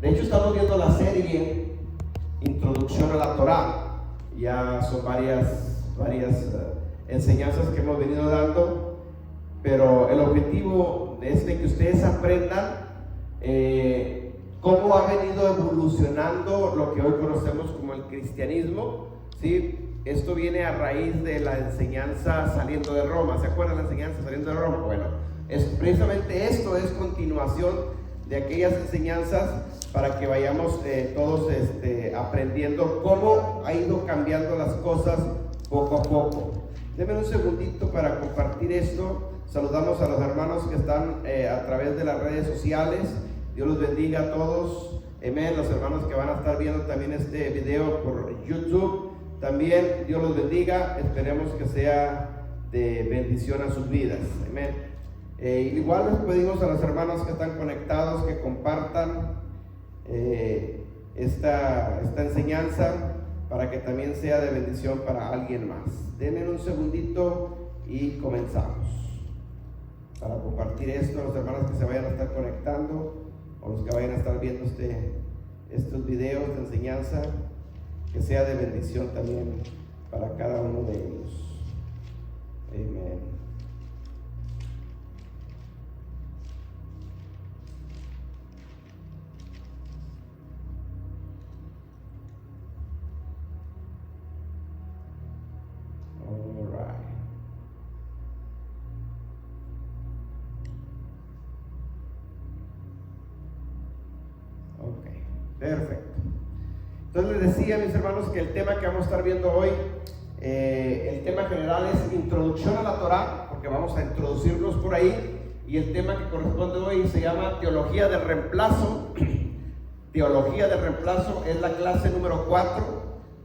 De hecho, estamos viendo la serie Introducción a la Torá. Ya son varias enseñanzas que hemos venido dando, pero el objetivo es de que ustedes aprendan cómo ha venido evolucionando lo que hoy conocemos como el cristianismo, ¿sí? Esto viene a raíz de la enseñanza saliendo de Roma. ¿Se acuerdan la enseñanza saliendo de Roma? Bueno, precisamente esto es continuación de aquellas enseñanzas para que vayamos todos aprendiendo cómo ha ido cambiando las cosas poco a poco. Denme un segundito para compartir esto. Saludamos a los hermanos que están a través de las redes sociales. Dios los bendiga a todos. Amén. Los hermanos que van a estar viendo también este video por YouTube, también Dios los bendiga. Esperemos que sea de bendición a sus vidas. Amén. Igual les pedimos a los hermanos que están conectados que compartan esta enseñanza para que también sea de bendición para alguien más. Denme un segundito y comenzamos para compartir esto a los hermanos que se vayan a estar conectando o los que vayan a estar viendo estos videos de enseñanza, que sea de bendición también para cada uno de ellos. Amén. Perfecto. Entonces les decía, mis hermanos, que el tema que vamos a estar viendo hoy, el tema general es introducción a la Torá, porque vamos a introducirnos por ahí, y el tema que corresponde hoy se llama teología del reemplazo. Teología del reemplazo es la clase número 4,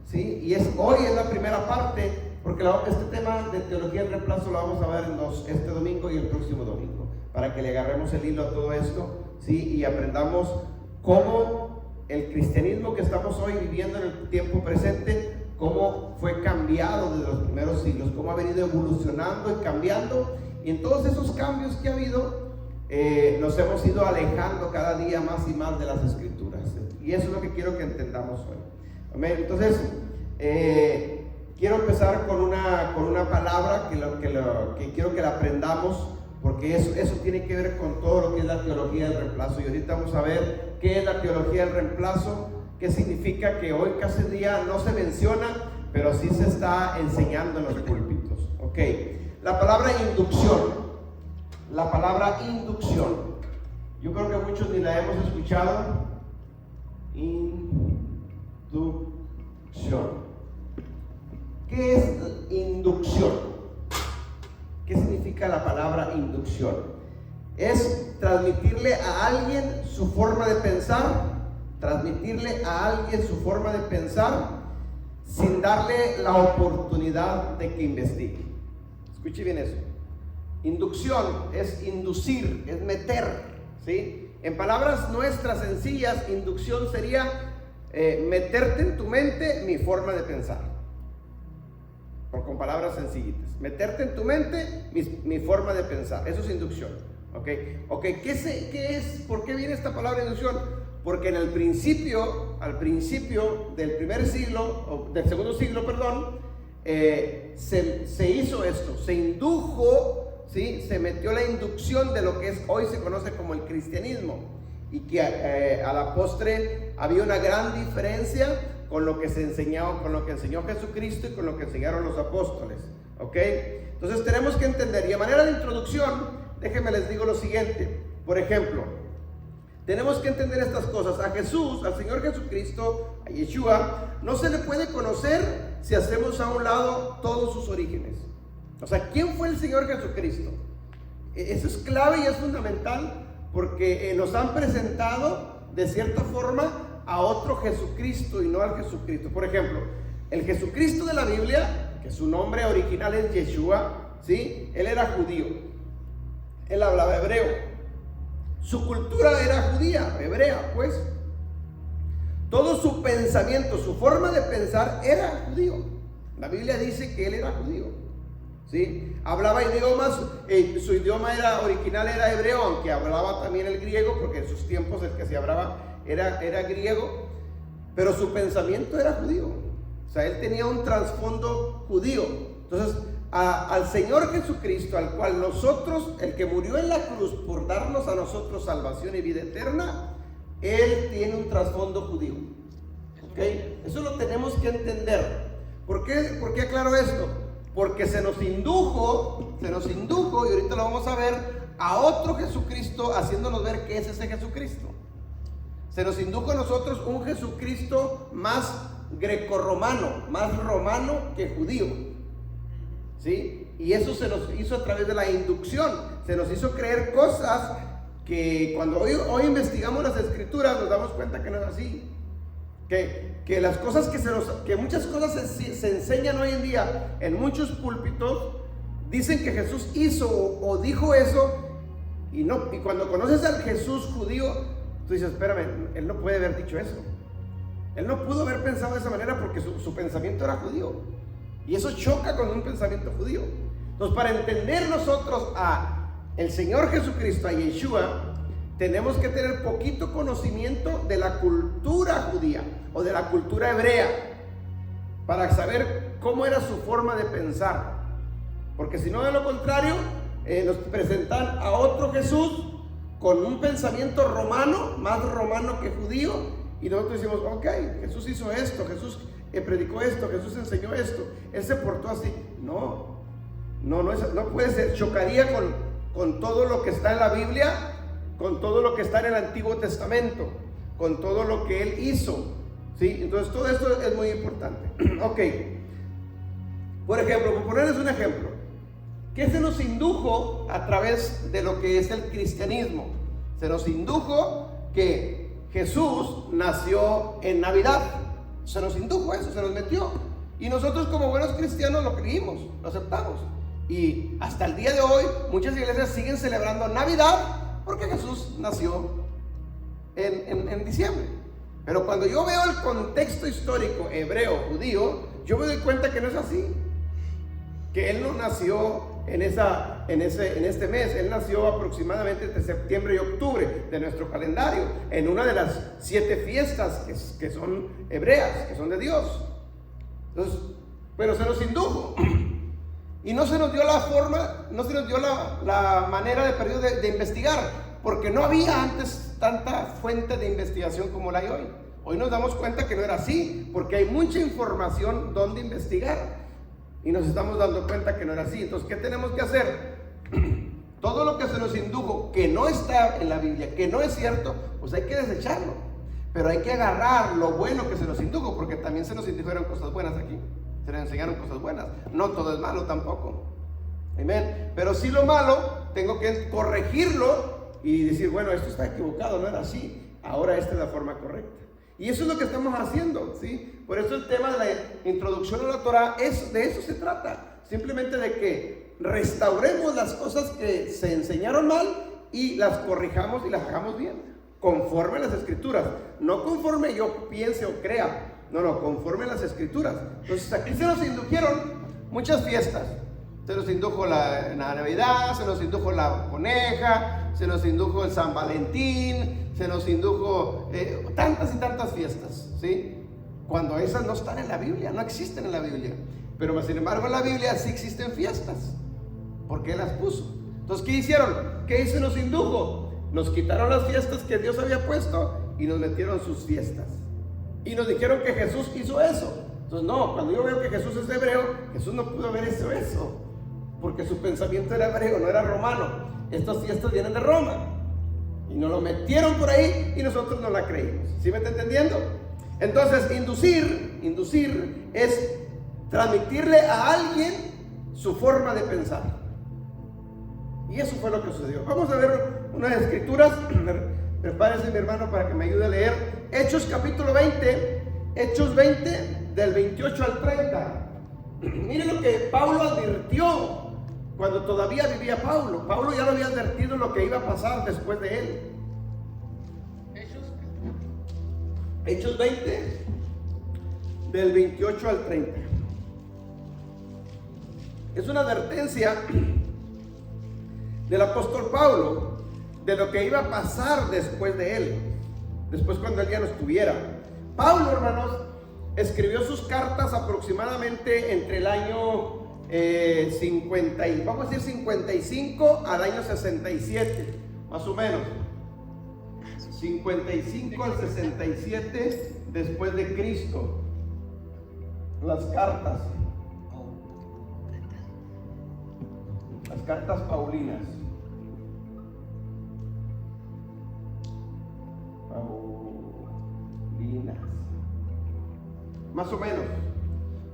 ¿sí? Y hoy es la primera parte, porque este tema de teología del reemplazo lo vamos a ver este domingo y el próximo domingo, para que le agarremos el hilo a todo esto, ¿sí? Y aprendamos cómo el cristianismo que estamos hoy viviendo en el tiempo presente, cómo fue cambiado desde los primeros siglos, cómo ha venido evolucionando y cambiando, y en todos esos cambios que ha habido, nos hemos ido alejando cada día más y más de las escrituras, y eso es lo que quiero que entendamos hoy. Amén. Entonces, quiero empezar con una palabra que quiero que la aprendamos, porque eso tiene que ver con todo lo que es la teología del reemplazo. Y ahorita vamos a ver qué es la teología del reemplazo, qué significa, que hoy casi día no se menciona, pero sí se está enseñando en los púlpitos. Ok, la palabra inducción. La palabra inducción, yo creo que muchos ni la hemos escuchado. Inducción. ¿Qué es inducción? ¿Qué significa la palabra inducción? Es transmitirle a alguien su forma de pensar, transmitirle a alguien su forma de pensar sin darle la oportunidad de que investigue. Escuche bien eso. Inducción es inducir, es meter, ¿sí? En palabras nuestras sencillas, inducción sería meterte en tu mente mi forma de pensar. Con palabras sencillitas, meterte en tu mente mi forma de pensar. Eso es inducción. ¿Qué es? ¿Por qué viene esta palabra inducción? Porque al principio del primer siglo, o del segundo siglo, perdón, se hizo esto, se indujo, ¿sí? Se metió la inducción de lo que hoy se conoce como el cristianismo, y que a la postre había una gran diferencia con lo que enseñó Jesucristo y con lo que enseñaron los apóstoles. Entonces tenemos que entender, y a manera de introducción, déjenme les digo lo siguiente. Por ejemplo, tenemos que entender estas cosas. A Jesús, al Señor Jesucristo, a Yeshua, no se le puede conocer si hacemos a un lado todos sus orígenes. O sea, ¿quién fue el Señor Jesucristo? Eso es clave y es fundamental, porque nos han presentado de cierta forma a otro Jesucristo y no al Jesucristo. Por ejemplo, el Jesucristo de la Biblia, que su nombre original es Yeshua, ¿sí? Él era judío, él hablaba hebreo, su cultura era judía, hebrea, pues todo su pensamiento, su forma de pensar era judío. La Biblia dice que él era judío, ¿sí? Hablaba idiomas, su idioma original era hebreo, aunque hablaba también el griego, porque en sus tiempos el que se hablaba era griego, pero su pensamiento era judío. O sea, él tenía un trasfondo judío. Entonces, al Señor Jesucristo, al cual nosotros, el que murió en la cruz por darnos a nosotros salvación y vida eterna, Él tiene un trasfondo judío. ¿Ok? Eso lo tenemos que entender. ¿Por qué aclaro esto? Porque se nos indujo, y ahorita lo vamos a ver, a otro Jesucristo, haciéndonos ver qué es ese Jesucristo. Se nos indujo a nosotros un Jesucristo más grecorromano, más romano que judío, ¿sí? Y eso se nos hizo a través de la inducción. Se nos hizo creer cosas que cuando hoy investigamos las escrituras nos damos cuenta que no es así. Que las cosas que muchas cosas se enseñan hoy en día en muchos púlpitos, dicen que Jesús hizo o dijo eso, y cuando conoces al Jesús judío, tú dices, espérame, él no puede haber dicho eso. Él no pudo haber pensado de esa manera porque su pensamiento era judío. Y eso choca con un pensamiento judío. Entonces, para entender nosotros a el Señor Jesucristo, a Yeshua, tenemos que tener poquito conocimiento de la cultura judía o de la cultura hebrea para saber cómo era su forma de pensar. Porque si no, de lo contrario, nos presentan a otro Jesús con un pensamiento romano, más romano que judío, y nosotros decimos, ok, Jesús hizo esto, Jesús predicó esto, Jesús enseñó esto, Él se portó así. No puede ser. Chocaría con todo lo que está en la Biblia, con todo lo que está en el Antiguo Testamento, con todo lo que Él hizo, ¿sí? Entonces todo esto es muy importante. Ok, por ejemplo, por ponerles un ejemplo, ¿qué se nos indujo a través de lo que es el cristianismo? Se nos indujo que Jesús nació en Navidad. Se nos indujo eso, se nos metió. Y nosotros como buenos cristianos lo creímos, lo aceptamos. Y hasta el día de hoy muchas iglesias siguen celebrando Navidad porque Jesús nació en diciembre. Pero cuando yo veo el contexto histórico hebreo, judío, yo me doy cuenta que no es así. Que Él no nació en este mes. Él nació aproximadamente entre septiembre y octubre de nuestro calendario, en una de las 7 fiestas que son hebreas, que son de Dios. Entonces, pero se nos indujo y no se nos dio la forma, no se nos dio la manera de investigar, porque no había antes tanta fuente de investigación como la hay hoy. Hoy nos damos cuenta que no era así, porque hay mucha información donde investigar. Y nos estamos dando cuenta que no era así. Entonces, ¿qué tenemos que hacer? Todo lo que se nos indujo, que no está en la Biblia, que no es cierto, pues hay que desecharlo. Pero hay que agarrar lo bueno que se nos indujo, porque también se nos indujeron cosas buenas aquí. Se nos enseñaron cosas buenas. No todo es malo tampoco. Amén. Pero sí lo malo, tengo que corregirlo y decir, bueno, esto está equivocado, no era así. Ahora esta es la forma correcta. Y eso es lo que estamos haciendo, ¿sí? Por eso el tema de la introducción a la Torah, de eso se trata. Simplemente de que restauremos las cosas que se enseñaron mal y las corrijamos y las hagamos bien, conforme a las Escrituras. No conforme yo piense o crea, no, conforme a las Escrituras. Entonces aquí se nos indujeron muchas fiestas. Se nos indujo la Navidad, se nos indujo la coneja, se nos indujo el San Valentín, se nos indujo tantas y tantas fiestas, ¿sí? Cuando esas no están en la Biblia, no existen en la Biblia. Pero sin embargo en la Biblia sí existen fiestas, porque Él las puso. Entonces, ¿qué hicieron? ¿Qué se nos indujo? Nos quitaron las fiestas que Dios había puesto y nos metieron sus fiestas. Y nos dijeron que Jesús hizo eso. Entonces, no, cuando yo veo que Jesús es hebreo, Jesús no pudo haber hecho eso, porque su pensamiento era hebreo, no era romano. Estas fiestas vienen de Roma. Y nos lo metieron por ahí y nosotros no la creímos. ¿Sí me está entendiendo? Entonces, inducir es transmitirle a alguien su forma de pensar. Y eso fue lo que sucedió. Vamos a ver unas escrituras. Prepárese, mi hermano, para que me ayude a leer. Hechos capítulo 20. Hechos 20, del 28 al 30. Miren lo que Pablo advirtió cuando todavía vivía Pablo. Pablo ya lo había advertido lo que iba a pasar después de él. Hechos 20, del 28 al 30. Es una advertencia del apóstol Pablo de lo que iba a pasar después de él. después cuando él ya no estuviera. Pablo, hermanos, escribió sus cartas aproximadamente entre el año 55 al año 67, más o menos. 55 al 67 después de Cristo. Las cartas paulinas. Más o menos.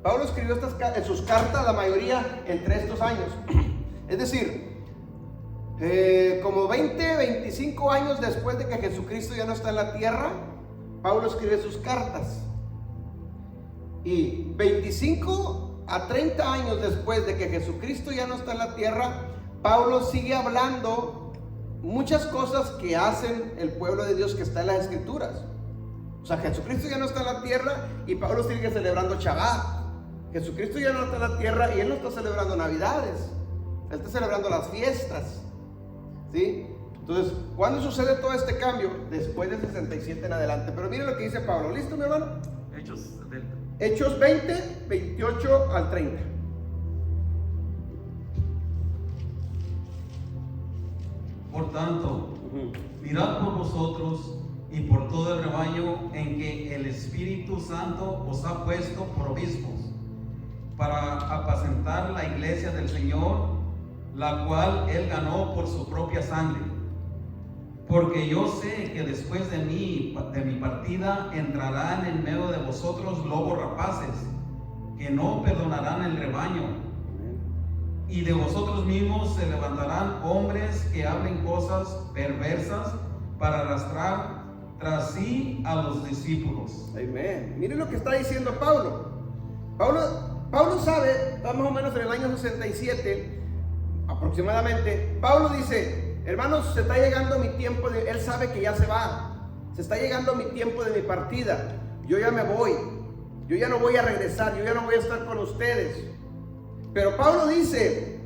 Pablo escribió sus cartas, la mayoría, entre estos años. Es decir, como 20, 25 años después de que Jesucristo ya no está en la tierra, Pablo escribe sus cartas. Y 25 a 30 años después de que Jesucristo ya no está en la tierra, Pablo sigue hablando muchas cosas que hacen el pueblo de Dios que está en las Escrituras. O sea, Jesucristo ya no está en la tierra y Pablo sigue celebrando Shabbat. Jesucristo ya no está en la tierra y él no está celebrando Navidades. Él está celebrando las fiestas. ¿Sí? Entonces, ¿cuándo sucede todo este cambio? Después del 67 en adelante. Pero mire lo que dice Pablo. ¿Listo, mi hermano? Hechos 20, 28 al 30. Por tanto, mirad por vosotros y por todo el rebaño en que el Espíritu Santo os ha puesto por obispos, para apacentar la iglesia del Señor, la cual él ganó por su propia sangre. Porque yo sé que después de mi partida entrarán en medio de vosotros lobos rapaces, que no perdonarán el rebaño. Y de vosotros mismos se levantarán hombres que hablen cosas perversas para arrastrar tras sí a los discípulos. Amén. Miren lo que está diciendo Pablo. Pablo sabe, está más o menos en el año 67 aproximadamente. Pablo dice: hermanos, se está llegando mi tiempo él sabe que ya se va. Se está llegando mi tiempo de mi partida. Yo ya me voy. Yo ya no voy a regresar. Yo ya no voy a estar con ustedes. Pero Pablo dice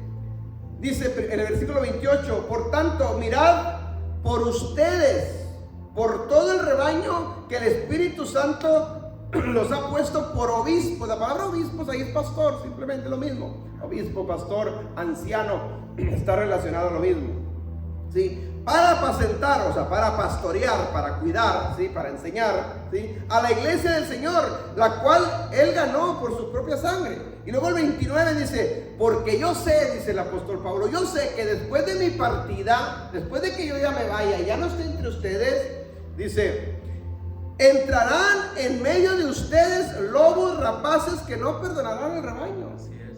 en el versículo 28: por tanto, mirad por ustedes, por todo el rebaño que el Espíritu Santo los ha puesto por obispos. La palabra obispos ahí es pastor, simplemente lo mismo. Obispo, pastor, anciano, está relacionado a lo mismo. ¿Sí? Para apacentar, o sea, para pastorear, para cuidar, ¿sí? Para enseñar, ¿sí? A la iglesia del Señor, la cual él ganó por su propia sangre. Y luego el 29 dice: porque yo sé, dice el apóstol Pablo, yo sé que después de mi partida, después de que yo ya me vaya y ya no esté entre ustedes, dice: entrarán en medio de ustedes lobos rapaces que no perdonarán el rebaño. Así es.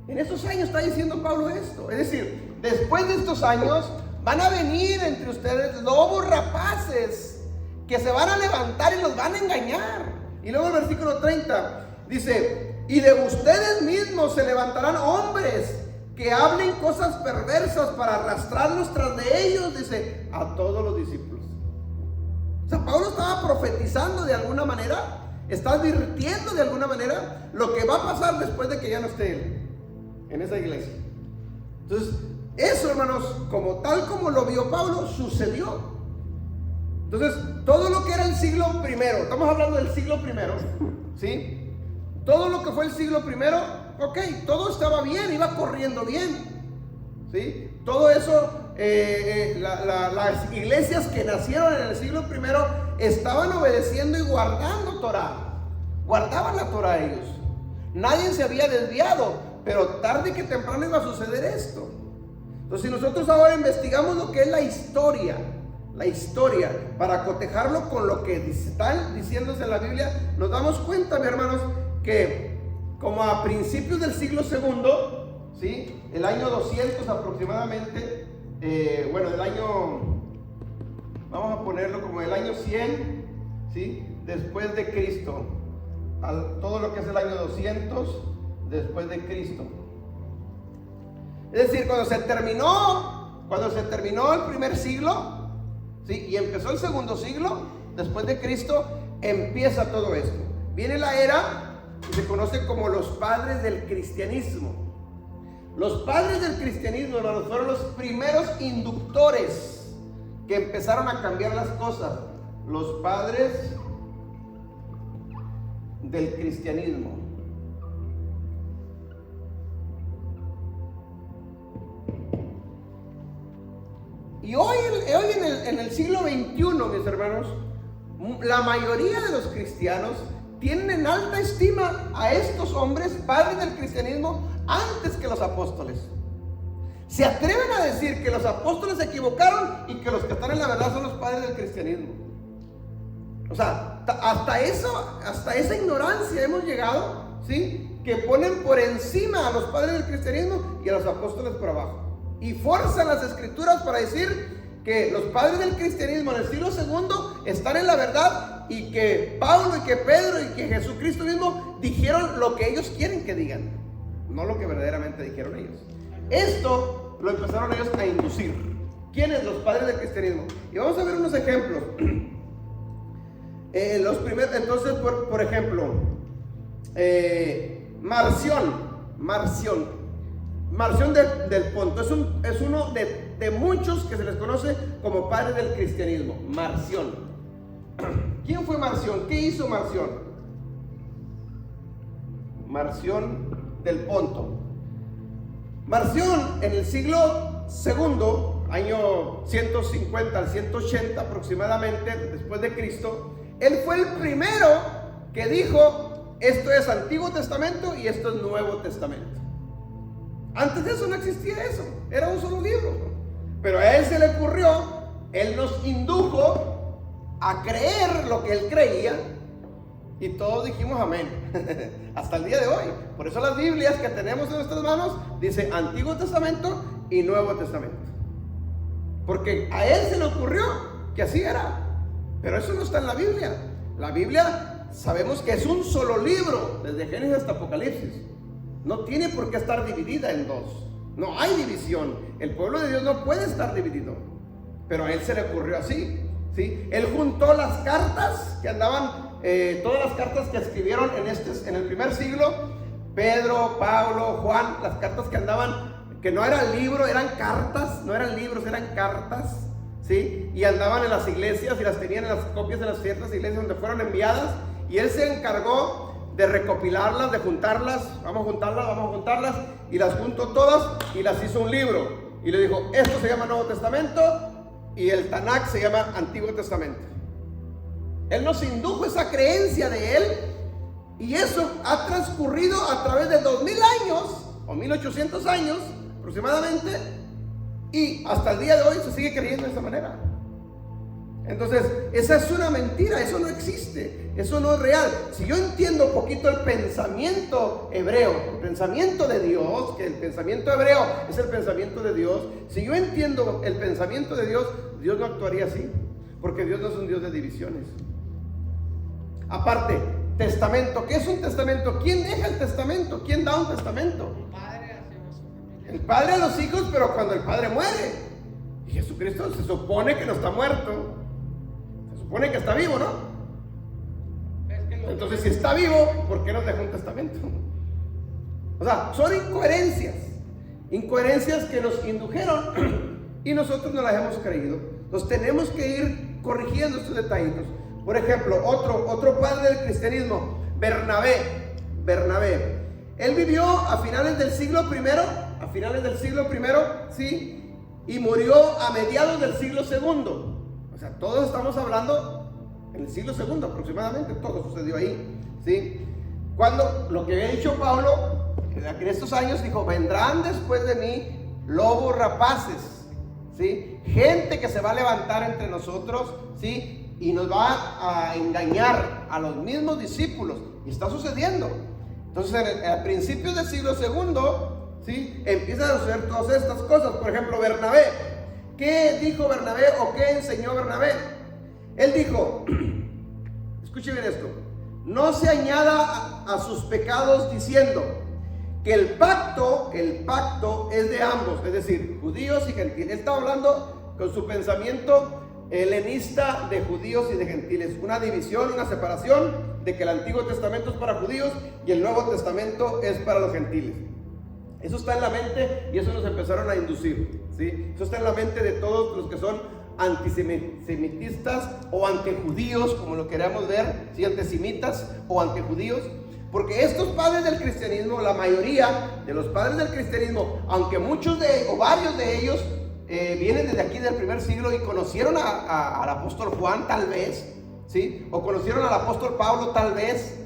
En estos años está diciendo Pablo esto. Es decir, después de estos años van a venir entre ustedes lobos rapaces que se van a levantar y los van a engañar. Y luego el versículo 30 dice: y de ustedes mismos se levantarán hombres que hablen cosas perversas para arrastrarlos tras de ellos, dice, a todos los discípulos. O sea, Pablo estaba profetizando de alguna manera, está advirtiendo de alguna manera lo que va a pasar después de que ya no esté él en esa iglesia. Entonces, eso, hermanos, tal como lo vio Pablo, sucedió. Entonces, todo lo que era el siglo primero, estamos hablando del siglo primero, ¿sí? Todo lo que fue el siglo primero, ok, todo estaba bien, iba corriendo bien, ¿sí? Todo eso, las iglesias que nacieron en el siglo primero estaban obedeciendo y guardando Torah, guardaban la Torah ellos. Nadie se había desviado, pero tarde que temprano iba a suceder esto. Entonces, si nosotros ahora investigamos lo que es la historia, para cotejarlo con lo que están diciéndose en la Biblia, nos damos cuenta, mis hermanos, que como a principios del siglo segundo, ¿sí? El año 200 aproximadamente, del año, vamos a ponerlo como el año 100, ¿sí? Después de Cristo, todo lo que es el año 200 después de Cristo. Es decir, cuando se terminó el primer siglo, ¿sí? Y empezó el segundo siglo después de Cristo, empieza todo esto. Viene la era que se conoce como los padres del cristianismo. Los padres del cristianismo, hermanos, fueron los primeros inductores que empezaron a cambiar las cosas, los padres del cristianismo. Y hoy en el siglo XXI, mis hermanos, la mayoría de los cristianos tienen en alta estima a estos hombres, padres del cristianismo, antes que los apóstoles. Se atreven a decir que los apóstoles se equivocaron y que los que están en la verdad son los padres del cristianismo. O sea, hasta esa ignorancia hemos llegado, ¿sí? Que ponen por encima a los padres del cristianismo y a los apóstoles por abajo. Y forzan las escrituras para decir que los padres del cristianismo en el siglo II están en la verdad y que Pablo y que Pedro y que Jesucristo mismo dijeron lo que ellos quieren que digan, no lo que verdaderamente dijeron ellos. Esto lo empezaron ellos a inducir. ¿Quiénes? Los padres del cristianismo. Y vamos a ver unos ejemplos. Los primeros, entonces, por ejemplo, Marción del Ponto es uno de muchos que se les conoce como padres del cristianismo. Marción. ¿Quién fue Marción? ¿Qué hizo Marción? Marción del Ponto. Marción en el siglo II, año 150 al 180 aproximadamente después de Cristo, él fue el primero que dijo: esto es Antiguo Testamento y esto es Nuevo Testamento. Antes de eso no existía eso, era un solo libro. Pero a él se le ocurrió, él nos indujo a creer lo que él creía y todos dijimos amén. Hasta el día de hoy. Por eso las Biblias que tenemos en nuestras manos dice Antiguo Testamento y Nuevo Testamento. Porque a él se le ocurrió que así era. Pero eso no está en la Biblia. La Biblia sabemos que es un solo libro, desde Génesis hasta Apocalipsis. No tiene por qué estar dividida en dos. No hay división. El pueblo de Dios no puede estar dividido. Pero a él se le ocurrió así, ¿sí? Él juntó las cartas que andaban, todas las cartas que escribieron en el primer siglo, Pedro, Pablo, Juan, las cartas que andaban, que no eran libros, eran cartas, no eran libros, eran cartas, ¿sí? Y andaban en las iglesias y las tenían en las copias de las ciertas iglesias donde fueron enviadas. Y él se encargó de recopilarlas, de juntarlas, vamos a juntarlas, y las juntó todas y las hizo un libro. Y le dijo: esto se llama Nuevo Testamento y el Tanakh se llama Antiguo Testamento. Él nos indujo esa creencia de él, y eso ha transcurrido a través de 2000 años, o 1800 años aproximadamente, y hasta el día de hoy se sigue creyendo de esa manera. Entonces, esa es una mentira, eso no existe, eso no es real. Si yo entiendo un poquito el pensamiento hebreo, el pensamiento de Dios, que el pensamiento hebreo es el pensamiento de Dios, si yo entiendo el pensamiento de Dios, Dios no actuaría así, porque Dios no es un Dios de divisiones. Aparte, testamento, ¿qué es un testamento? ¿Quién deja el testamento? ¿Quién da un testamento? El padre a los hijos, pero cuando el padre muere. Y Jesucristo se supone que no está muerto, se supone que está vivo, ¿no? Entonces, si está vivo, ¿por qué nos deja un testamento? O sea, son incoherencias que nos indujeron y nosotros no las hemos creído. Entonces tenemos que ir corrigiendo estos detallitos. Por ejemplo, otro padre del cristianismo, Bernabé. Él vivió a finales del siglo I, ¿sí? Y murió a mediados del siglo II. O sea, todos estamos hablando en el siglo II aproximadamente, todo sucedió ahí, ¿sí? Cuando lo que había dicho Pablo, en estos años dijo: vendrán después de mí lobos rapaces, ¿sí? Gente que se va a levantar entre nosotros, ¿sí? Y nos va a engañar a los mismos discípulos. Y está sucediendo. Entonces, a principios del siglo II, ¿sí? Empiezan a suceder todas estas cosas. Por ejemplo, Bernabé. ¿Qué dijo Bernabé o qué enseñó Bernabé? Él dijo, escuche bien esto: no se añada a sus pecados diciendo que el pacto es de ambos, es decir, judíos y gentiles. Él está hablando con su pensamiento helenista de judíos y de gentiles, una división, una separación de que el Antiguo Testamento es para judíos y el Nuevo Testamento es para los gentiles. Eso está en la mente y eso nos empezaron a inducir, ¿sí? Eso está en la mente de todos los que son antisemitistas o antijudíos, como lo queramos ver, ¿sí? Antisemitas o antijudíos. Porque estos padres del cristianismo, la mayoría de los padres del cristianismo, aunque muchos o varios de ellos vienen desde aquí del primer siglo y conocieron al apóstol Juan tal vez, ¿sí? O conocieron al apóstol Pablo tal vez,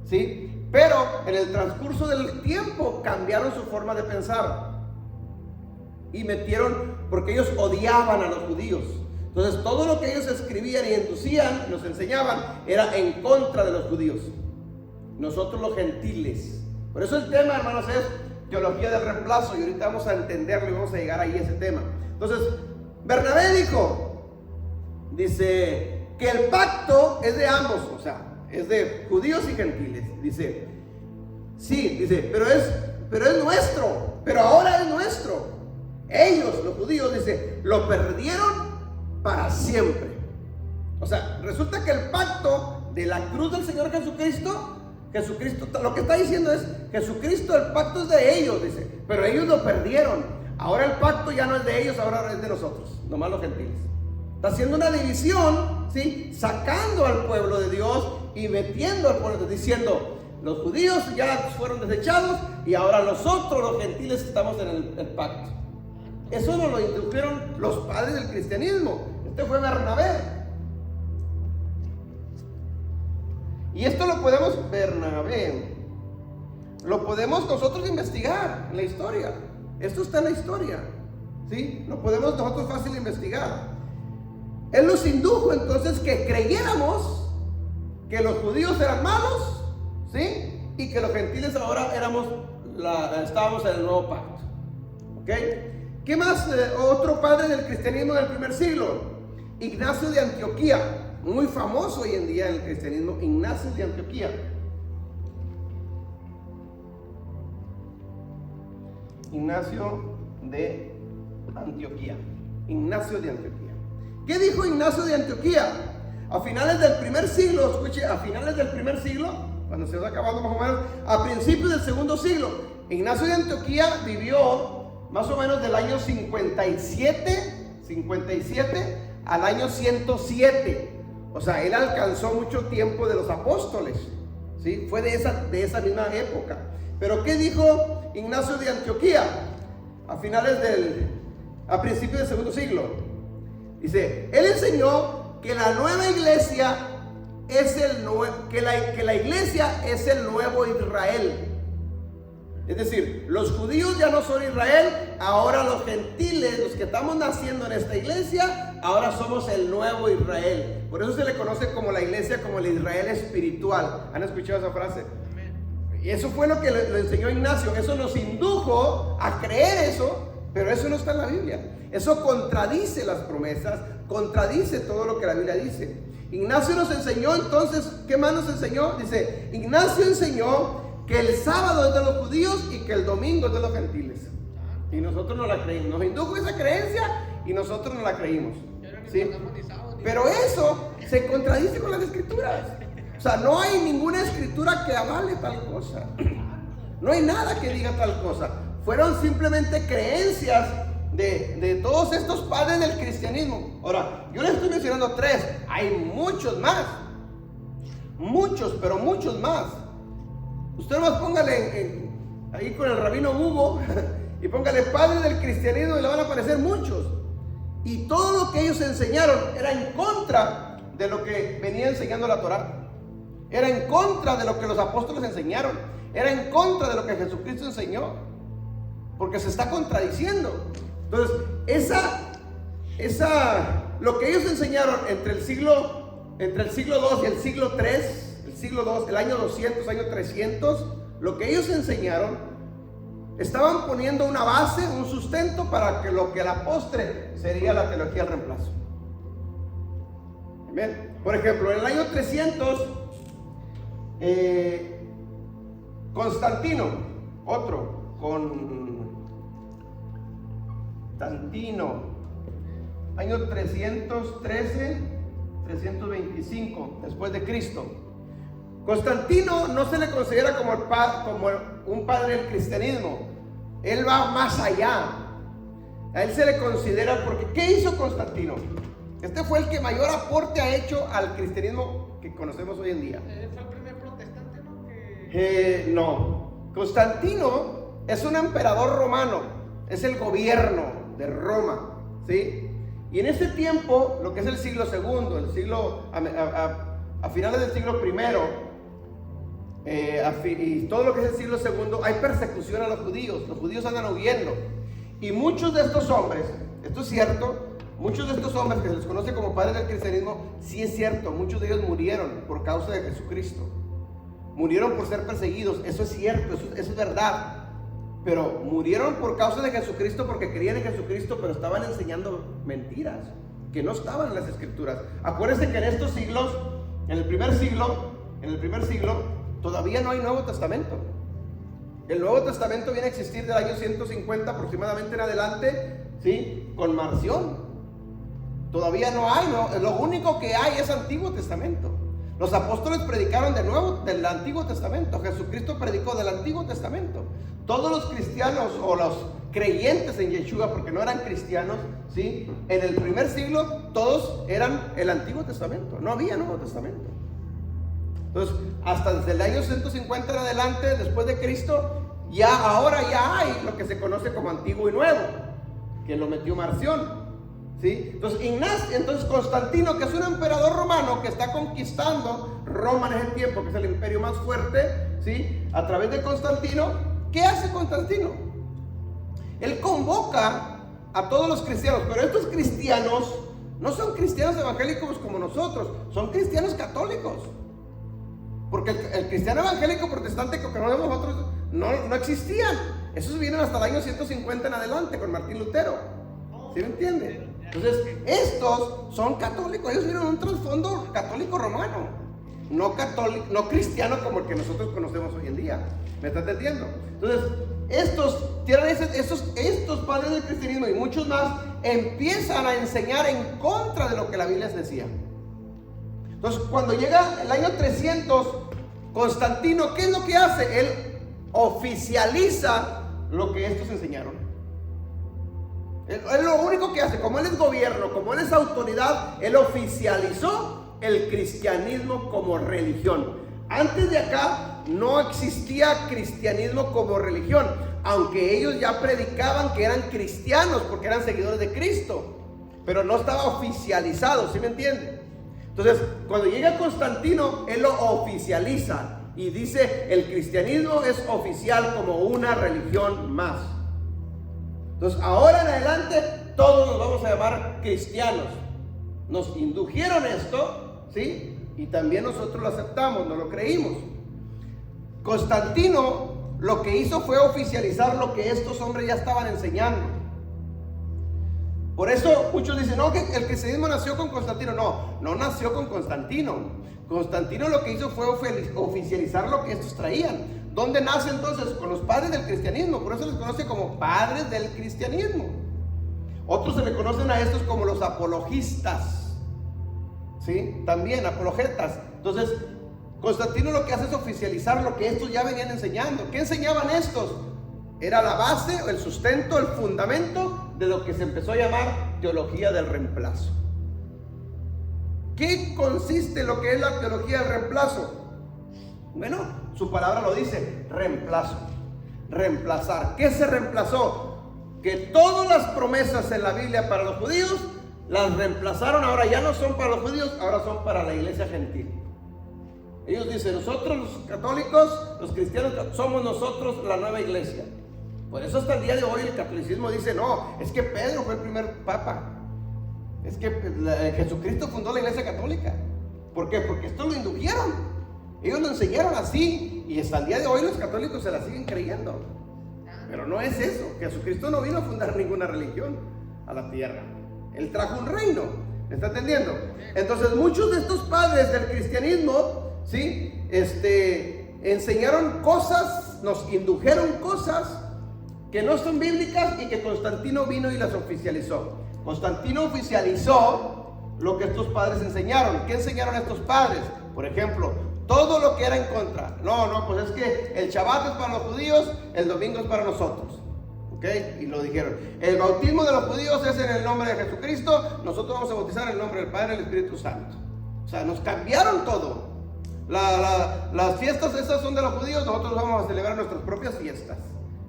¿sí? Pero en el transcurso del tiempo cambiaron su forma de pensar y porque ellos odiaban a los judíos. Entonces todo lo que ellos escribían y inducían, nos enseñaban, era en contra de los judíos. Nosotros los gentiles. Por eso el tema, hermanos, es teología del reemplazo, y ahorita vamos a entenderlo y vamos a llegar ahí a ese tema. Entonces, Bernabé dice que el pacto es de ambos, o sea, es de judíos y gentiles. Dice, sí, dice, pero es nuestro, pero ahora es nuestro. Ellos, los judíos, dice, lo perdieron para siempre. O sea, resulta que el pacto de la cruz del Señor Jesucristo, lo que está diciendo es, Jesucristo, el pacto es de ellos, dice, pero ellos lo perdieron. Ahora el pacto ya no es de ellos, ahora es de nosotros, nomás los gentiles. Está haciendo una división, ¿sí? Sacando al pueblo de Dios y metiendo al pueblo de Dios, diciendo, los judíos ya fueron desechados y ahora nosotros, los gentiles, estamos en el pacto. Eso nos lo introdujeron los padres del cristianismo. Este fue Bernabé. Y esto lo podemos nosotros investigar en la historia. Esto está en la historia, ¿sí? Lo podemos nosotros fácil investigar. Él nos indujo entonces que creyéramos que los judíos eran malos, ¿sí? Y que los gentiles ahora estábamos en el nuevo pacto, ¿ok? ¿Qué más? Otro padre del cristianismo del primer siglo, Ignacio de Antioquía. Muy famoso hoy en día en el cristianismo, Ignacio de Antioquía. Ignacio de Antioquía. ¿Qué dijo Ignacio de Antioquía? A finales del primer siglo, escuche, a finales del primer siglo, cuando se va acabando más o menos, a principios del segundo siglo, Ignacio de Antioquía vivió más o menos del año 57 al año 107. O sea, él alcanzó mucho tiempo de los apóstoles, ¿sí? Fue de esa misma época. Pero ¿qué dijo Ignacio de Antioquía a principios del segundo siglo? Dice, él enseñó que la nueva iglesia que la iglesia es el nuevo Israel. Es decir, los judíos ya no son Israel, ahora los gentiles, los que estamos naciendo en esta iglesia, ahora somos el nuevo Israel. Por eso se le conoce como la iglesia, como el Israel espiritual. ¿Han escuchado esa frase? Y eso fue lo que lo enseñó Ignacio. Eso nos indujo a creer eso, pero eso no está en la Biblia. Eso contradice las promesas, contradice todo lo que la Biblia dice. Ignacio nos enseñó entonces, ¿qué más nos enseñó? Dice, Ignacio enseñó que el sábado es de los judíos y que el domingo es de los gentiles. Y nosotros no la creímos. Nos indujo esa creencia y nosotros no la creímos, ¿sí? Pero eso se contradice con las escrituras. O sea, no hay ninguna escritura que avale tal cosa. No hay nada que diga tal cosa. Fueron simplemente creencias de todos estos padres del cristianismo. Ahora, yo les estoy mencionando 3. Hay muchos más. Muchos, pero muchos más. Usted nomás póngale ahí con el rabino Hugo y póngale padres del cristianismo y le van a aparecer muchos. Y todo lo que ellos enseñaron era en contra de lo que venía enseñando la Torá. Era en contra de lo que los apóstoles enseñaron. Era en contra de lo que Jesucristo enseñó. Porque se está contradiciendo. Entonces, lo que ellos enseñaron entre el siglo II y el siglo III, el siglo II, el año 200, año 300, lo que ellos enseñaron, estaban poniendo una base, un sustento para que lo que a la postre sería la teología del reemplazo. Amén. Por ejemplo, en el año 300, Constantino, año 313, 325 después de Cristo. Constantino no se le considera como un padre del cristianismo. Él va más allá. A él se le considera porque ¿qué hizo Constantino? Este fue el que mayor aporte ha hecho al cristianismo que conocemos hoy en día. Fue el primer protestante, ¿no? No. Constantino es un emperador romano, es el gobierno de Roma, ¿sí? Y en ese tiempo, lo que es el siglo segundo, a finales del siglo primero, y todo lo que es el siglo segundo, hay persecución a los judíos andan huyendo. Y muchos de estos hombres, esto es cierto, muchos de estos hombres que se les conoce como padres del cristianismo, sí es cierto, muchos de ellos murieron por causa de Jesucristo. Murieron por ser perseguidos, eso es cierto, eso es verdad. Pero murieron por causa de Jesucristo porque creían en Jesucristo, pero estaban enseñando mentiras que no estaban en las escrituras. Acuérdense que en estos siglos, en el primer siglo, todavía no hay Nuevo Testamento. El Nuevo Testamento viene a existir del año 150 aproximadamente en adelante, ¿sí? Con Marción. Todavía no hay, ¿no? Lo único que hay es Antiguo Testamento. Los apóstoles predicaron del Antiguo Testamento. Jesucristo predicó del Antiguo Testamento. Todos los cristianos o los creyentes en Yeshua, porque no eran cristianos, ¿sí? En el primer siglo todos eran el Antiguo Testamento. No había Nuevo Testamento. Entonces, hasta desde el año 150 en adelante, después de Cristo, ahora ya hay lo que se conoce como Antiguo y Nuevo, que lo metió Marción, ¿sí? Entonces Constantino, que es un emperador romano que está conquistando Roma en ese tiempo, que es el imperio más fuerte, ¿sí? A través de Constantino, ¿qué hace Constantino? Él convoca a todos los cristianos, pero estos cristianos no son cristianos evangélicos como nosotros, son cristianos católicos. Porque el cristiano evangélico protestante que conocemos nosotros no existían. Esos vienen hasta el año 150 en adelante con Martín Lutero. ¿Sí me entiende? Entonces, estos son católicos. Ellos vienen un trasfondo católico romano, no cristiano como el que nosotros conocemos hoy en día. ¿Me está entendiendo? Entonces, estos padres del cristianismo y muchos más empiezan a enseñar en contra de lo que la Biblia les decía. Entonces, cuando llega el año 300, Constantino, ¿qué es lo que hace? Él oficializa lo que estos enseñaron. Él lo único que hace, como él es gobierno, como él es autoridad, él oficializó el cristianismo como religión. Antes de acá no existía cristianismo como religión, aunque ellos ya predicaban que eran cristianos porque eran seguidores de Cristo, pero no estaba oficializado, ¿sí me entienden? Entonces, cuando llega Constantino, él lo oficializa y dice: el cristianismo es oficial como una religión más. Entonces, ahora en adelante, todos nos vamos a llamar cristianos. Nos indujeron esto, ¿sí? Y también nosotros lo aceptamos, no lo creímos. Constantino lo que hizo fue oficializar lo que estos hombres ya estaban enseñando. Por eso muchos dicen, no, que el cristianismo nació con Constantino. No nació con Constantino. Constantino lo que hizo fue oficializar lo que estos traían. ¿Dónde nace entonces? Con los padres del cristianismo. Por eso les conoce como padres del cristianismo. Otros se le conocen a estos como los apologistas, ¿sí? También apologetas. Entonces, Constantino lo que hace es oficializar lo que estos ya venían enseñando. ¿Qué enseñaban estos? Era la base, el sustento, el fundamento de lo que se empezó a llamar teología del reemplazo. ¿Qué consiste lo que es la teología del reemplazo? Bueno, su palabra lo dice: reemplazo, reemplazar. ¿Qué se reemplazó? Que todas las promesas en la Biblia para los judíos las reemplazaron. Ahora ya no son para los judíos, ahora son para la iglesia gentil. Ellos dicen: nosotros los católicos, los cristianos, somos nosotros la nueva iglesia. Por eso hasta el día de hoy el catolicismo dice: no, es que Pedro fue el primer papa, es que Jesucristo fundó la iglesia católica. ¿Por qué? Porque esto lo indujeron, ellos lo enseñaron así, y hasta el día de hoy los católicos se la siguen creyendo. Pero no es eso. Jesucristo no vino a fundar ninguna religión a la tierra, él trajo un reino. ¿Me está entendiendo? Entonces muchos de estos padres del cristianismo, ¿sí? Enseñaron cosas, nos indujeron cosas que no son bíblicas y que Constantino vino y las oficializó. Constantino oficializó lo que estos padres enseñaron. ¿Qué enseñaron estos padres? Por ejemplo, todo lo que era en contra. No, pues es que el Shabbat es para los judíos, el domingo es para nosotros. ¿ok? Y lo dijeron. El bautismo de los judíos es en el nombre de Jesucristo, nosotros vamos a bautizar en el nombre del Padre y del Espíritu Santo. O sea, nos cambiaron todo. Las fiestas esas son de los judíos, nosotros vamos a celebrar nuestras propias fiestas.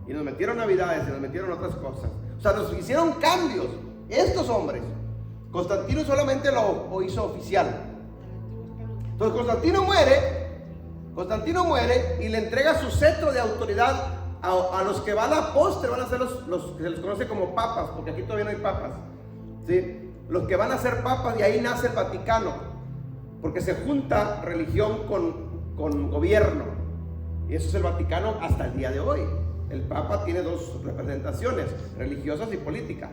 Y nos metieron navidades y nos metieron otras cosas. O sea, nos hicieron cambios estos hombres. Constantino solamente lo hizo oficial. Entonces Constantino muere y le entrega su cetro de autoridad a los que van a postre, van a ser los que se les conoce como papas, porque aquí todavía no hay papas, ¿sí? Los que van a ser papas, y ahí nace el Vaticano, porque se junta religión con gobierno, y eso es el Vaticano hasta el día de hoy. El Papa tiene dos representaciones, religiosas y políticas,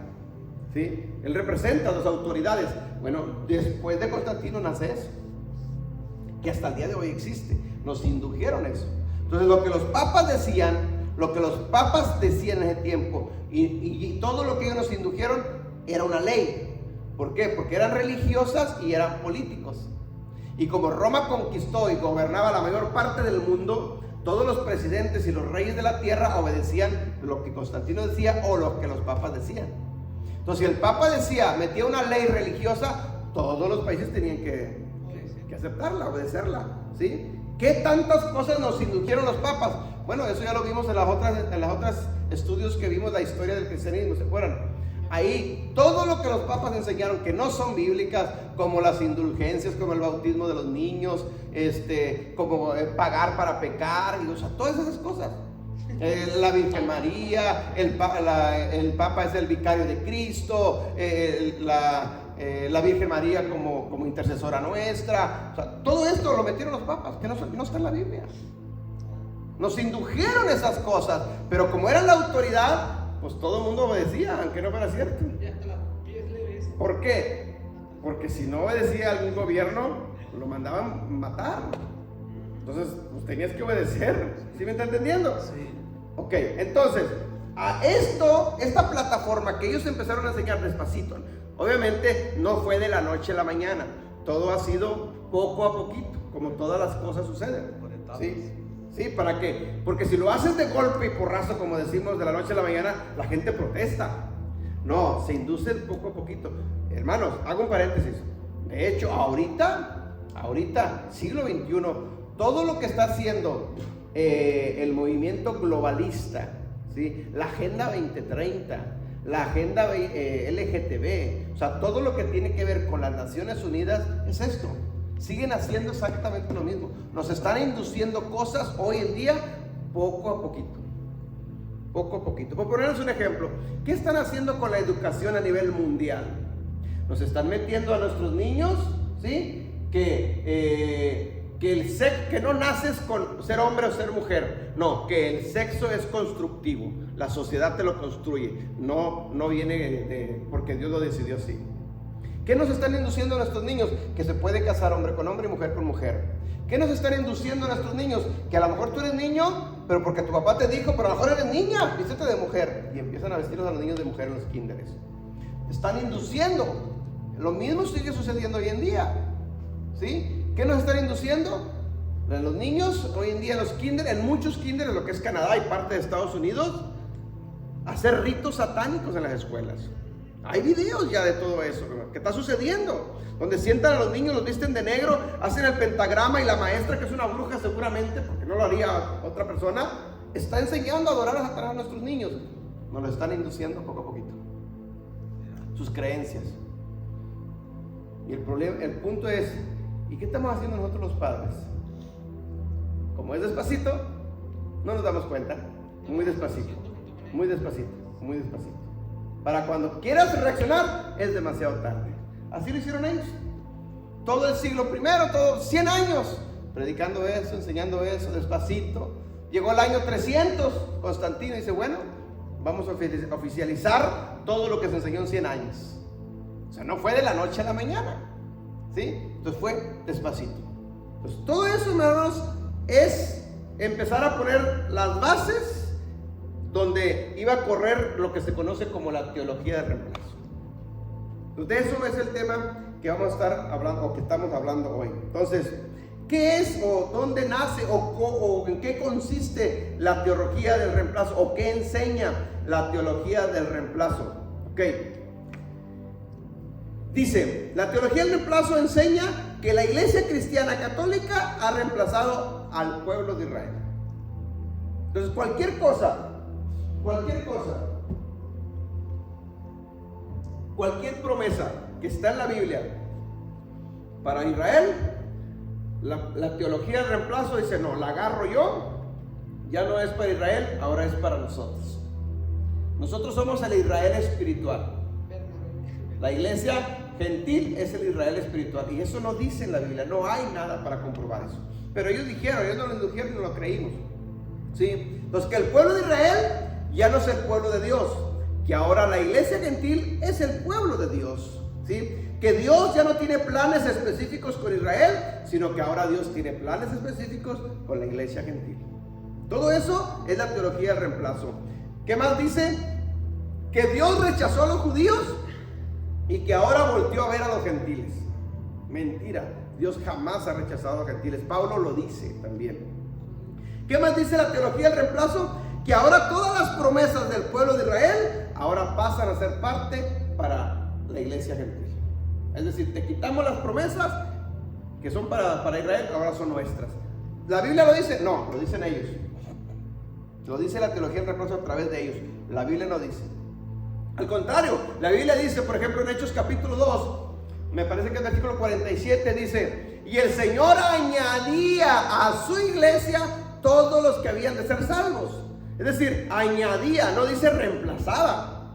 ¿sí? Él representa a las autoridades. Bueno, después de Constantino nace eso, que hasta el día de hoy existe. Nos indujeron eso. Entonces lo que los papas decían en ese tiempo y todo lo que ellos nos indujeron era una ley. ¿Por qué? Porque eran religiosas y eran políticos. Y como Roma conquistó y gobernaba la mayor parte del mundo, todos los presidentes y los reyes de la tierra obedecían lo que Constantino decía o lo que los papas decían. Entonces si el papa metía una ley religiosa, todos los países tenían que aceptarla, obedecerla, ¿sí? ¿Qué tantas cosas nos indujeron los papas? Bueno, eso ya lo vimos en las otras estudios que vimos la historia del cristianismo, ¿se acuerdan? Ahí todo lo que los papas enseñaron que no son bíblicas, como las indulgencias, como el bautismo de los niños, como pagar para pecar, y, o sea, todas esas cosas. La Virgen María, el Papa es el vicario de Cristo, la Virgen María como intercesora nuestra. O sea, todo esto lo metieron los papas, que no está en la Biblia. Nos indujeron esas cosas, pero como eran la autoridad, pues todo el mundo obedecía, aunque no fuera cierto. ¿Por qué? Porque si no obedecía a algún gobierno, lo mandaban matar. Entonces, pues tenías que obedecer. ¿Sí me está entendiendo? Sí. Ok, entonces, a esta plataforma que ellos empezaron a enseñar despacito, obviamente no fue de la noche a la mañana. Todo ha sido poco a poquito, como todas las cosas suceden. ¿Sí? ¿Sí? ¿Para qué? Porque si lo haces de golpe y porrazo, como decimos, de la noche a la mañana, la gente protesta. No, se induce poco a poquito. Hermanos, hago un paréntesis. De hecho, ahorita, siglo XXI, todo lo que está haciendo el movimiento globalista, ¿sí? La Agenda 2030, la Agenda LGTB, o sea, todo lo que tiene que ver con las Naciones Unidas es esto. Siguen haciendo exactamente lo mismo. Nos están induciendo cosas hoy en día poco a poquito. Poco a poquito. Por ponerles un ejemplo, ¿qué están haciendo con la educación a nivel mundial? Nos están metiendo a nuestros niños, ¿sí? Que no naces con ser hombre o ser mujer. No, que el sexo es constructivo. La sociedad te lo construye. No viene porque Dios lo decidió así. ¿Qué nos están induciendo a nuestros niños? Que se puede casar hombre con hombre y mujer con mujer. ¿Qué nos están induciendo a nuestros niños? Que a lo mejor tú eres niño, pero porque tu papá te dijo, pero a lo mejor eres niña, vístete de mujer. Y empiezan a vestirlos a los niños de mujer en los kinderes. Están induciendo. Lo mismo sigue sucediendo hoy en día. ¿Sí? ¿Qué nos están induciendo? Los niños hoy en día en los kinderes, en muchos kinderes, lo que es Canadá y parte de Estados Unidos, hacer ritos satánicos en las escuelas. Hay videos ya de todo eso, ¿qué está sucediendo? Donde sientan a los niños, los visten de negro, hacen el pentagrama y la maestra, que es una bruja seguramente, porque no lo haría otra persona, está enseñando a adorar a Satanás a nuestros niños. Nos lo están induciendo poco a poquito. Sus creencias. Y el punto es, ¿y qué estamos haciendo nosotros los padres? Como es despacito, no nos damos cuenta. Muy despacito, muy despacito, muy despacito. Para cuando quieras reaccionar, es demasiado tarde. Así lo hicieron ellos. Todo el siglo primero, todos 100 años, predicando eso, enseñando eso, despacito. Llegó el año 300, Constantino dice, bueno, vamos a oficializar todo lo que se enseñó en 100 años. O sea, no fue de la noche a la mañana, ¿sí? Entonces fue despacito. Entonces todo eso, hermanos, es empezar a poner las bases donde iba a correr lo que se conoce como la teología del reemplazo. Entonces, de eso es el tema que vamos a estar hablando, o que estamos hablando hoy. Entonces, ¿qué es o dónde nace o en qué consiste la teología del reemplazo o qué enseña la teología del reemplazo. Ok. Dice, la teología del reemplazo enseña que la iglesia cristiana católica ha reemplazado al pueblo de Israel. Entonces cualquier promesa que está en la Biblia para Israel, la teología del reemplazo dice, no, la agarro yo, ya no es para Israel, ahora es para nosotros. Nosotros somos el Israel espiritual. La iglesia gentil es el Israel espiritual, y eso no dice en la Biblia, no hay nada para comprobar eso. Pero ellos no lo indujeron y no lo creímos. ¿Sí? Entonces, que el pueblo de Israel ya no es el pueblo de Dios, que ahora la iglesia gentil es el pueblo de Dios. ¿Sí? Que Dios ya no tiene planes específicos con Israel, sino que ahora Dios tiene planes específicos con la iglesia gentil. Todo eso es la teología del reemplazo. ¿Qué más dice? Que Dios rechazó a los judíos y que ahora volteó a ver a los gentiles. Mentira, Dios jamás ha rechazado a los gentiles. Pablo lo dice también. ¿Qué más dice la teología del reemplazo? Que ahora todas las promesas del pueblo de Israel ahora pasan a ser parte para la iglesia gentil. Es decir, te quitamos las promesas que son para Israel, ahora son nuestras. ¿La Biblia lo dice? No, lo dicen ellos. Lo dice la teología del reemplazo a través de ellos. La Biblia no dice. Al contrario, la Biblia dice, por ejemplo, en Hechos capítulo 2, me parece que el versículo 47 dice, y el Señor añadía a su iglesia todos los que habían de ser salvos. Es decir, añadía, no dice reemplazaba.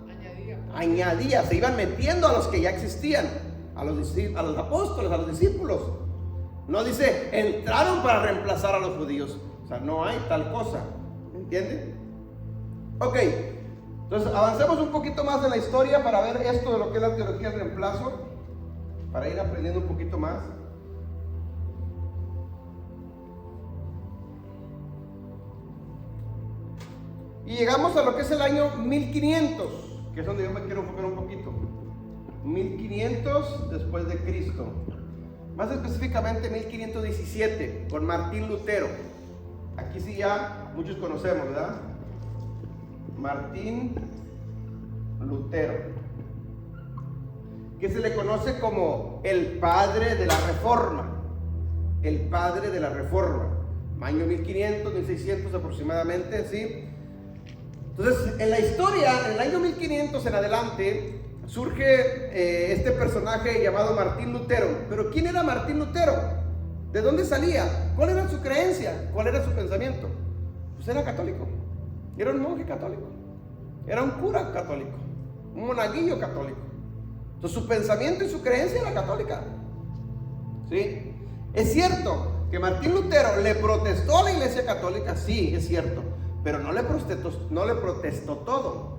Añadía, se iban metiendo a los que ya existían, a los apóstoles, a los discípulos. No dice, entraron para reemplazar a los judíos. O sea, no hay tal cosa. ¿Me entienden? Ok. Entonces avancemos un poquito más en la historia para ver esto de lo que es la teología del reemplazo, para ir aprendiendo un poquito más. Y llegamos a lo que es el año 1500, que es donde yo me quiero enfocar un poquito. 1500 después de Cristo. Más específicamente 1517, con Martín Lutero. Aquí sí ya muchos conocemos, ¿verdad? Martín Lutero, que se le conoce como el padre de la Reforma. El padre de la Reforma. Año 1500, 1600 aproximadamente, ¿sí? Entonces, en la historia, en el año 1500 en adelante, surge este personaje llamado Martín Lutero. Pero ¿quién era Martín Lutero? ¿De dónde salía? ¿Cuál era su creencia? ¿Cuál era su pensamiento? Pues era católico. Era un monje católico. Era un cura católico. Un monaguillo católico. Entonces su pensamiento y su creencia era católica. ¿Sí? Es cierto que Martín Lutero le protestó a la iglesia católica. Sí, es cierto. Pero no le protestó todo.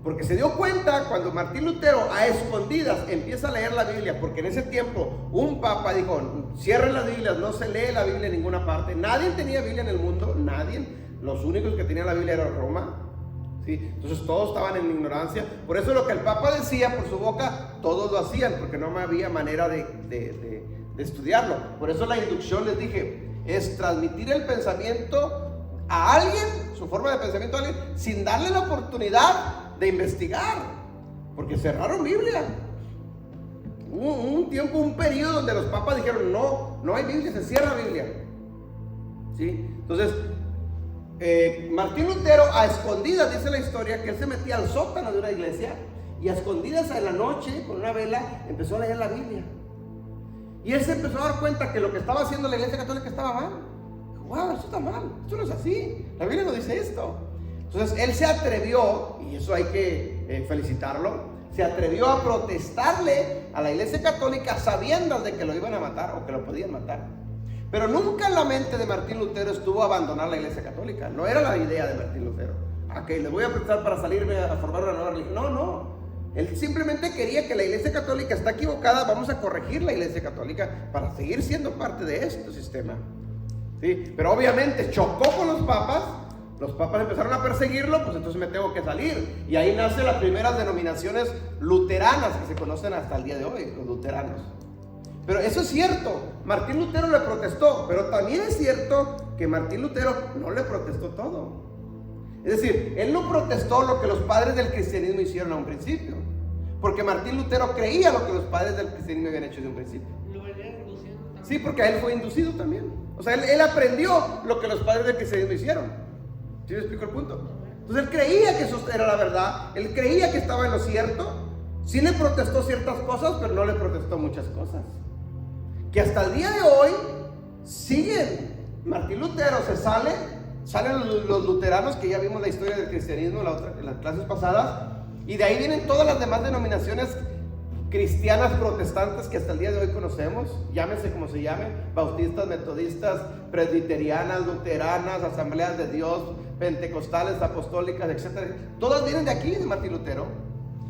Porque se dio cuenta cuando Martín Lutero a escondidas empieza a leer la Biblia, porque en ese tiempo un papa dijo, cierren las Biblias, no se lee la Biblia en ninguna parte. Nadie tenía Biblia en el mundo, nadie. Los únicos que tenían la Biblia era Roma. ¿Sí? Entonces todos estaban en ignorancia. Por eso lo que el papa decía por su boca, todos lo hacían, porque no había manera de estudiarlo. Por eso la inducción, les dije, es transmitir el pensamiento a alguien, su forma de pensamiento a alguien, sin darle la oportunidad de investigar, porque cerraron Biblia. Hubo un tiempo, un periodo donde los papas dijeron, no hay Biblia, se cierra Biblia. ¿Sí? Entonces, Martín Lutero a escondidas, dice la historia, que él se metía al sótano de una iglesia y a escondidas en la noche, con una vela, empezó a leer la Biblia. Y él se empezó a dar cuenta que lo que estaba haciendo la iglesia católica estaba mal. Wow, esto está mal, esto no es así, la Biblia no dice esto. Entonces él se atrevió, y eso hay que felicitarlo, se atrevió a protestarle a la iglesia católica sabiendo de que lo iban a matar o que lo podían matar. Pero nunca en la mente de Martín Lutero estuvo abandonar la iglesia católica. No era la idea de Martín Lutero. Ok, le voy a prestar para salirme a formar una nueva religión. No. Él simplemente quería que la iglesia católica está equivocada, vamos a corregir la iglesia católica para seguir siendo parte de este sistema. ¿Sí? Pero obviamente chocó con los papas empezaron a perseguirlo, pues entonces me tengo que salir. Y ahí nacen las primeras denominaciones luteranas que se conocen hasta el día de hoy, los luteranos. Pero eso es cierto, Martín Lutero le protestó, pero también es cierto que Martín Lutero no le protestó todo. Es decir, él no protestó lo que los padres del cristianismo hicieron a un principio, porque Martín Lutero creía lo que los padres del cristianismo habían hecho de un principio. Lo venía induciendo también. Sí, porque a él fue inducido también. O sea, él aprendió lo que los padres del cristianismo hicieron. ¿Sí me explico el punto? Entonces él creía que eso era la verdad, él creía que estaba en lo cierto. Sí le protestó ciertas cosas, pero no le protestó muchas cosas. Que hasta el día de hoy siguen. Martín Lutero salen los luteranos, que ya vimos la historia del cristianismo en las clases pasadas, y de ahí vienen todas las demás denominaciones cristianas protestantes que hasta el día de hoy conocemos, llámese como se llame, bautistas, metodistas, presbiterianas, luteranas, asambleas de Dios, pentecostales, apostólicas, etc. Todas vienen de aquí, de Martín Lutero.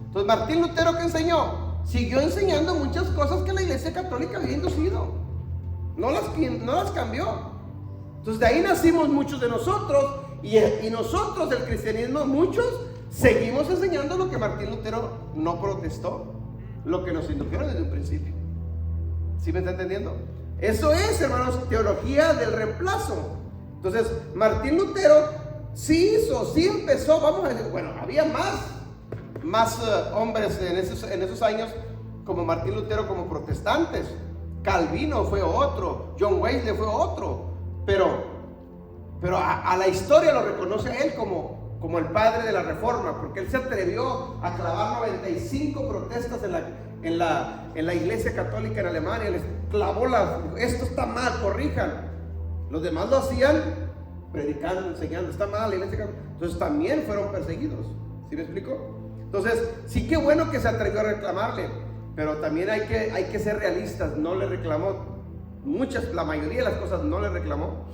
Entonces Martín Lutero, ¿qué enseñó? Siguió enseñando muchas cosas que la Iglesia Católica había inducido, no las cambió. Entonces de ahí nacimos muchos de nosotros, y nosotros del cristianismo, muchos seguimos enseñando lo que Martín Lutero no protestó, lo que nos indujeron desde un principio. ¿Sí me está entendiendo? Eso es, hermanos, teología del reemplazo. Entonces Martín Lutero sí empezó, vamos a decir, bueno, había más hombres en esos años como Martín Lutero como protestantes. Calvino fue otro, John Wesley fue otro, pero a la historia lo reconoce a él como el padre de la reforma, porque él se atrevió a clavar 95 protestas en la Iglesia Católica en Alemania. Les clavó esto está mal, corrijan. Los demás lo hacían predicando, enseñando, está mal la Iglesia Católica. Entonces también fueron perseguidos. ¿Sí me explico? Entonces sí, que bueno que se atrevió a reclamarle, pero también hay que ser realistas. No le reclamó la mayoría de las cosas no le reclamó.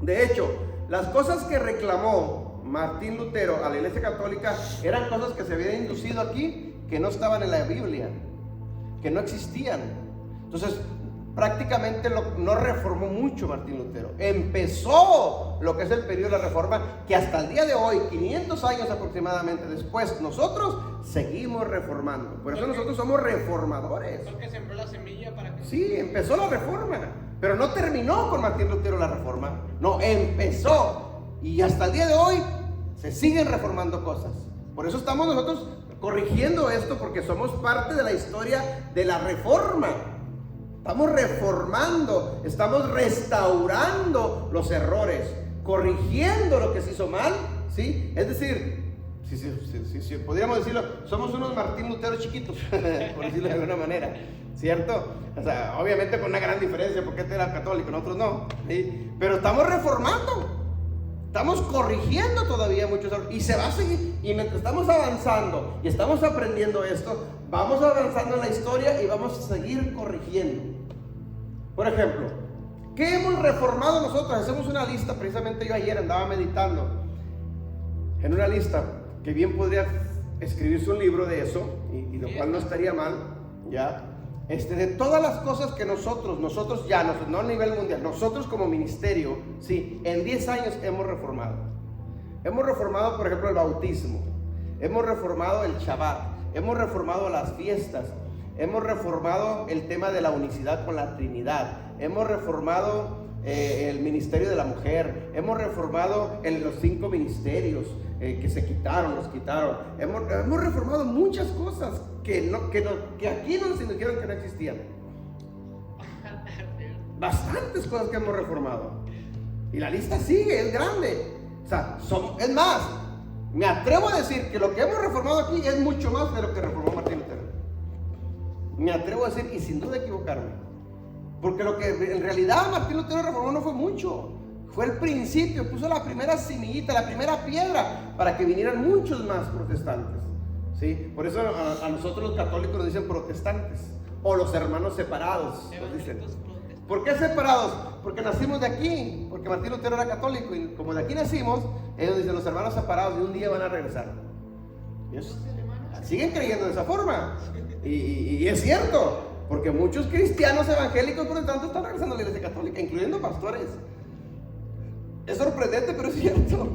De hecho, las cosas que reclamó Martín Lutero a la Iglesia Católica eran cosas que se habían inducido aquí, que no estaban en la Biblia, que no existían. Entonces prácticamente no reformó mucho Martín Lutero. Empezó lo que es el periodo de la reforma, que hasta el día de hoy, 500 años aproximadamente después, nosotros seguimos reformando. Por eso nosotros somos reformadores. Porque sembró la semilla para que... Sí, empezó la reforma, pero no terminó con Martín Lutero la reforma. No, empezó, y hasta el día de hoy se siguen reformando cosas. Por eso estamos nosotros corrigiendo esto, porque somos parte de la historia de la reforma. Estamos reformando, estamos restaurando los errores, corrigiendo lo que se hizo mal, ¿sí? Es decir, si podríamos decirlo, somos unos Martín Lutero chiquitos, por decirlo de alguna manera, ¿cierto? O sea, obviamente con una gran diferencia, porque este era católico, nosotros no, ¿sí? Pero estamos reformando, estamos corrigiendo todavía muchos errores, y se va a seguir, y mientras estamos avanzando y estamos aprendiendo esto, vamos avanzando en la historia y vamos a seguir corrigiendo. Por ejemplo, ¿qué hemos reformado nosotros? Hacemos una lista. Precisamente yo ayer andaba meditando en una lista que bien podría escribirse un libro de eso, y lo cual no estaría mal, ¿ya? De todas las cosas que nosotros ya, no a nivel mundial, nosotros como ministerio, sí, en 10 años hemos reformado. Hemos reformado, por ejemplo, el bautismo, hemos reformado el Shabbat, hemos reformado las fiestas, hemos reformado el tema de la unicidad con la Trinidad, hemos reformado el ministerio de la mujer, hemos reformado los 5 ministerios que se quitaron, los quitaron. Hemos reformado muchas cosas que aquí nos dijeron que no existían. Bastantes cosas que hemos reformado. Y la lista sigue, es grande. O sea, es más, me atrevo a decir que lo que hemos reformado aquí es mucho más de lo que reformó Martín Lutero. Me atrevo a decir, y sin duda equivocarme, porque lo que en realidad Martín Lutero reformó no fue mucho, fue el principio, puso la primera semillita, la primera piedra para que vinieran muchos más protestantes, ¿sí? Por eso a nosotros los católicos nos dicen protestantes, o los hermanos separados, nos dicen. ¿Por qué separados? Porque nacimos de aquí, porque Martín Lutero era católico, y como de aquí nacimos, ellos dicen los hermanos separados, y un día van a regresar. Ellos siguen creyendo de esa forma. Y es cierto, porque muchos cristianos evangélicos protestantes están regresando a la Iglesia Católica, incluyendo pastores. Es sorprendente, pero es cierto.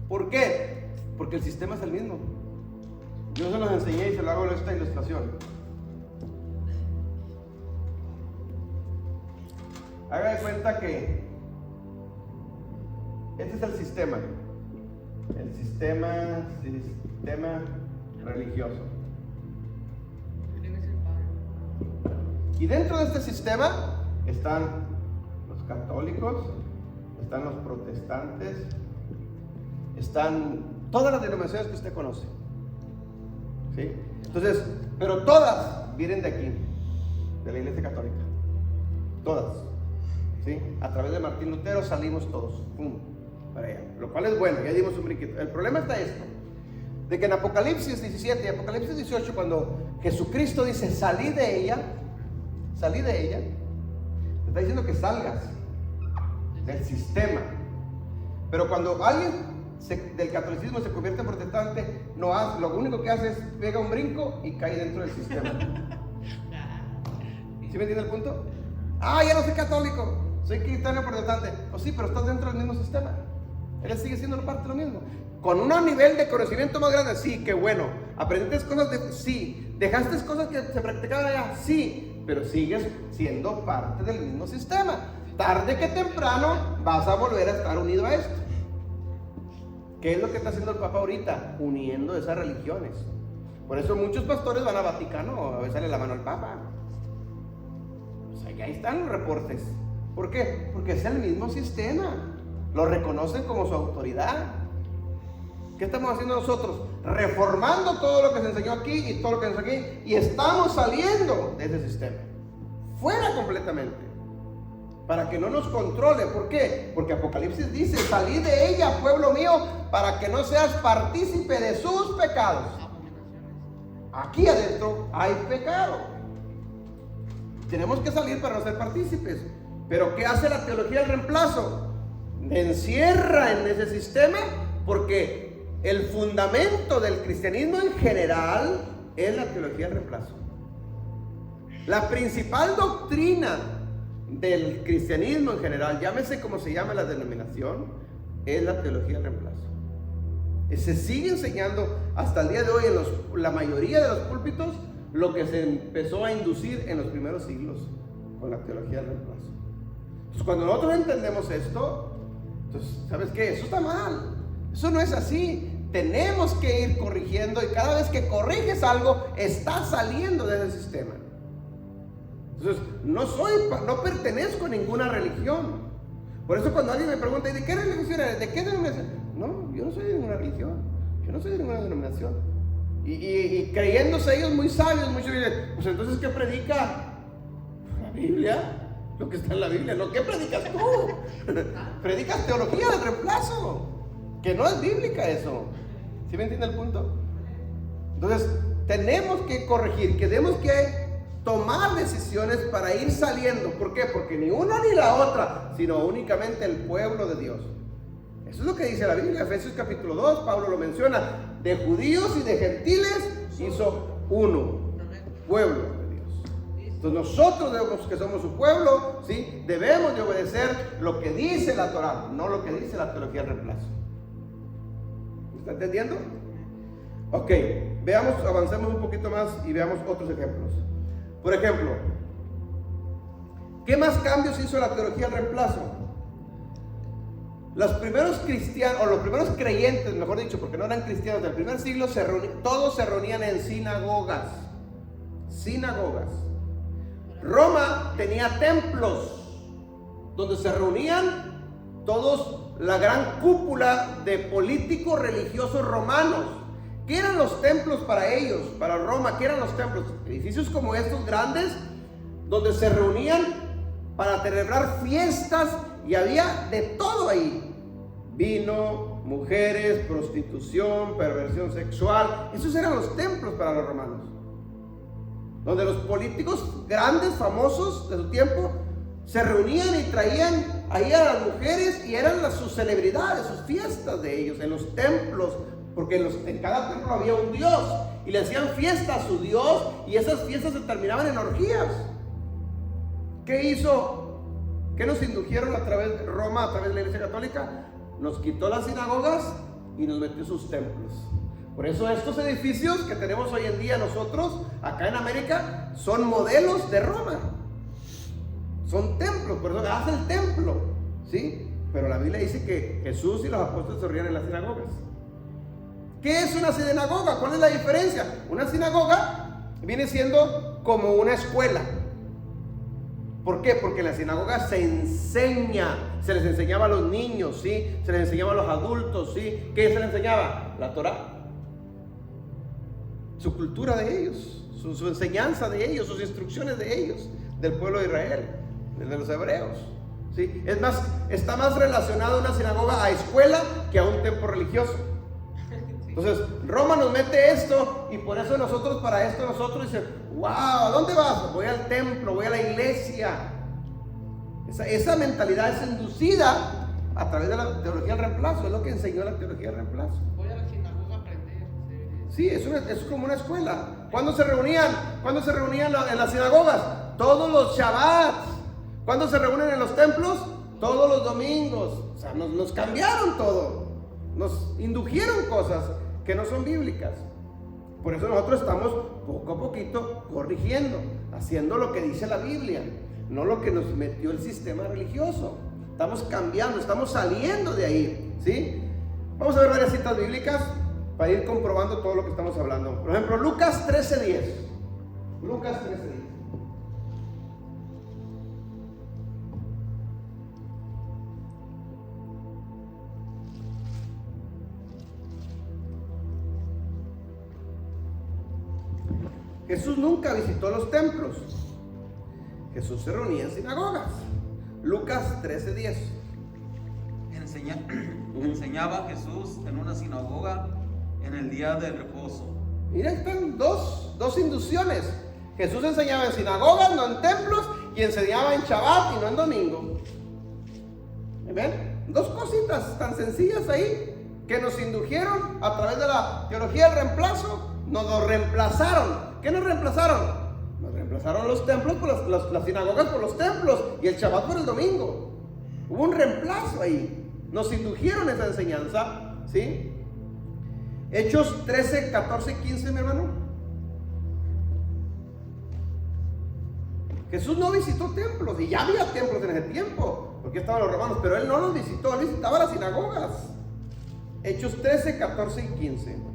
¿Por qué? Porque el sistema es el mismo. Yo se los enseñé y se lo hago en esta ilustración. Haga de cuenta que este es el sistema, El sistema religioso. ¿Quién es el padre? Y dentro de este sistema están los católicos, están los protestantes, están todas las denominaciones que usted conoce. ¿Sí? Entonces, pero todas vienen de aquí, de la Iglesia Católica. Todas. ¿Sí? A través de Martín Lutero salimos todos. ¡Pum! Para allá. Lo cual es bueno, ya dimos un brinquito. El problema está esto: de que en Apocalipsis 17 y Apocalipsis 18, cuando Jesucristo dice salí de ella, te está diciendo que salgas del sistema. Pero cuando alguien del catolicismo se convierte en protestante, lo único que hace es pega un brinco y cae dentro del sistema. ¿Sí me entiende el punto? Ya no soy católico, soy cristiano protestante. Pues sí, pero estás dentro del mismo sistema. Él sigue siendo parte de lo mismo. Con un nivel de conocimiento más grande, sí, qué bueno. Aprendiste cosas sí. Dejaste cosas que se practicaban allá, sí. Pero sigues siendo parte del mismo sistema. Tarde que temprano vas a volver a estar unido a esto. ¿Qué es lo que está haciendo el Papa ahorita? Uniendo esas religiones. Por eso muchos pastores van a Vaticano a besarle la mano al Papa. O sea, ya están los reportes. ¿Por qué? Porque es el mismo sistema. Lo reconocen como su autoridad. ¿Qué estamos haciendo nosotros? Reformando todo lo que se enseñó aquí y todo lo que se enseñó aquí. Y estamos saliendo de ese sistema. Fuera completamente. Para que no nos controle. ¿Por qué? Porque Apocalipsis dice: salid de ella, pueblo mío, para que no seas partícipe de sus pecados. Aquí adentro hay pecado. Tenemos que salir para no ser partícipes. Pero ¿qué hace la teología del reemplazo? Encierra en ese sistema, porque el fundamento del cristianismo en general es la teología del reemplazo. La principal doctrina del cristianismo en general, llámese como se llama la denominación, es la teología del reemplazo. Se sigue enseñando hasta el día de hoy en la mayoría de los púlpitos lo que se empezó a inducir en los primeros siglos con la teología del reemplazo. Entonces, cuando nosotros entendemos esto, entonces, ¿sabes qué? Eso está mal. Eso no es así. Tenemos que ir corrigiendo, y cada vez que corriges algo, estás saliendo de ese sistema. Entonces, no pertenezco a ninguna religión. Por eso cuando alguien me pregunta: ¿y de qué religión eres? ¿De qué denominación? No, yo no soy de ninguna religión. Yo no soy de ninguna denominación. Y creyéndose ellos muy sabios, muchos dicen: pues entonces, ¿qué predica? La Biblia. Lo que está en la Biblia. ¿No? ¿Qué predicas tú? Predicas teología del reemplazo, que no es bíblica eso. ¿Sí me entiende el punto? Entonces, tenemos que corregir, que tenemos que tomar decisiones para ir saliendo. ¿Por qué? Porque ni una ni la otra, sino únicamente el pueblo de Dios. Eso es lo que dice la Biblia. Efesios capítulo 2, Pablo lo menciona: de judíos y de gentiles hizo uno, pueblo de Dios. Entonces nosotros que somos su pueblo, ¿sí? Debemos de obedecer lo que dice la Torá, no lo que dice la teología del reemplazo. ¿Está entendiendo? Ok, avancemos un poquito más y veamos otros ejemplos. Por ejemplo, ¿qué más cambios hizo la teología del reemplazo? Los primeros cristianos, o los primeros creyentes, mejor dicho, porque no eran cristianos del primer siglo, todos se reunían en sinagogas. Roma tenía templos donde se reunían todos, la gran cúpula de políticos religiosos romanos. ¿Qué eran los templos para ellos, para Roma? ¿Qué eran los templos? Edificios como estos grandes, donde se reunían para celebrar fiestas, y había de todo ahí: vino, mujeres, prostitución, perversión sexual. Esos eran los templos para los romanos, donde los políticos grandes, famosos de su tiempo, se reunían y traían ahí a las mujeres, y eran sus celebridades, sus fiestas de ellos en los templos. Porque en cada templo había un dios, y le hacían fiesta a su dios, y esas fiestas se terminaban en orgías. ¿Qué hizo? ¿Qué nos indujeron a través de Roma, a través de la Iglesia Católica? Nos quitó las sinagogas y nos metió sus templos. Por eso estos edificios que tenemos hoy en día nosotros, acá en América, son modelos de Roma. Son templos, por eso hace el templo, ¿sí? Pero la Biblia dice que Jesús y los apóstoles se reunían en las sinagogas. ¿Qué es una sinagoga? ¿Cuál es la diferencia? Una sinagoga viene siendo como una escuela. ¿Por qué? Porque en la sinagoga se enseña, se les enseñaba a los niños, ¿sí? Se les enseñaba a los adultos, ¿sí? ¿Qué se les enseñaba? La Torá. Su cultura de ellos, su enseñanza de ellos, sus instrucciones de ellos, del pueblo de Israel, de los hebreos, ¿sí? Es más, está más relacionado una sinagoga a escuela que a un templo religioso. Entonces, Roma nos mete esto y por eso nosotros, para esto nosotros dicen, wow, ¿a dónde vas? Voy al templo, voy a la iglesia. Esa mentalidad es inducida a través de la teología del reemplazo, es lo que enseñó la teología del reemplazo. Voy a la sinagoga a aprender. Sí, es como una escuela. ¿Cuándo se reunían? ¿Cuándo se reunían en las sinagogas? Todos los Shabbats. ¿Cuándo se reúnen en los templos? Todos los domingos. O sea, nos cambiaron todo. Nos indujeron cosas que no son bíblicas. Por eso nosotros estamos poco a poquito corrigiendo, haciendo lo que dice la Biblia, no lo que nos metió el sistema religioso. Estamos cambiando, estamos saliendo de ahí, ¿sí? Vamos a ver varias citas bíblicas para ir comprobando todo lo que estamos hablando. Por ejemplo, Lucas 13:10. Lucas 13:10. Jesús nunca visitó los templos. Jesús se reunía en sinagogas. Lucas 13:10. Enseñaba Jesús en una sinagoga en el día del reposo. Mira, están dos inducciones. Jesús enseñaba en sinagogas, no en templos, y enseñaba en Shabbat y no en domingo. ¿Ven? Dos cositas tan sencillas ahí que nos indujeron a través de la teología del reemplazo. Nos lo reemplazaron. ¿Qué nos reemplazaron? Nos reemplazaron los templos por las sinagogas por los templos y el Shabbat por el domingo. Hubo un reemplazo ahí. Nos indujeron esa enseñanza, ¿sí? Hechos 13, 14, 15, mi hermano. Jesús no visitó templos, y ya había templos en ese tiempo, porque estaban los romanos, pero él no los visitó, él visitaba las sinagogas. Hechos 13, 14 y 15.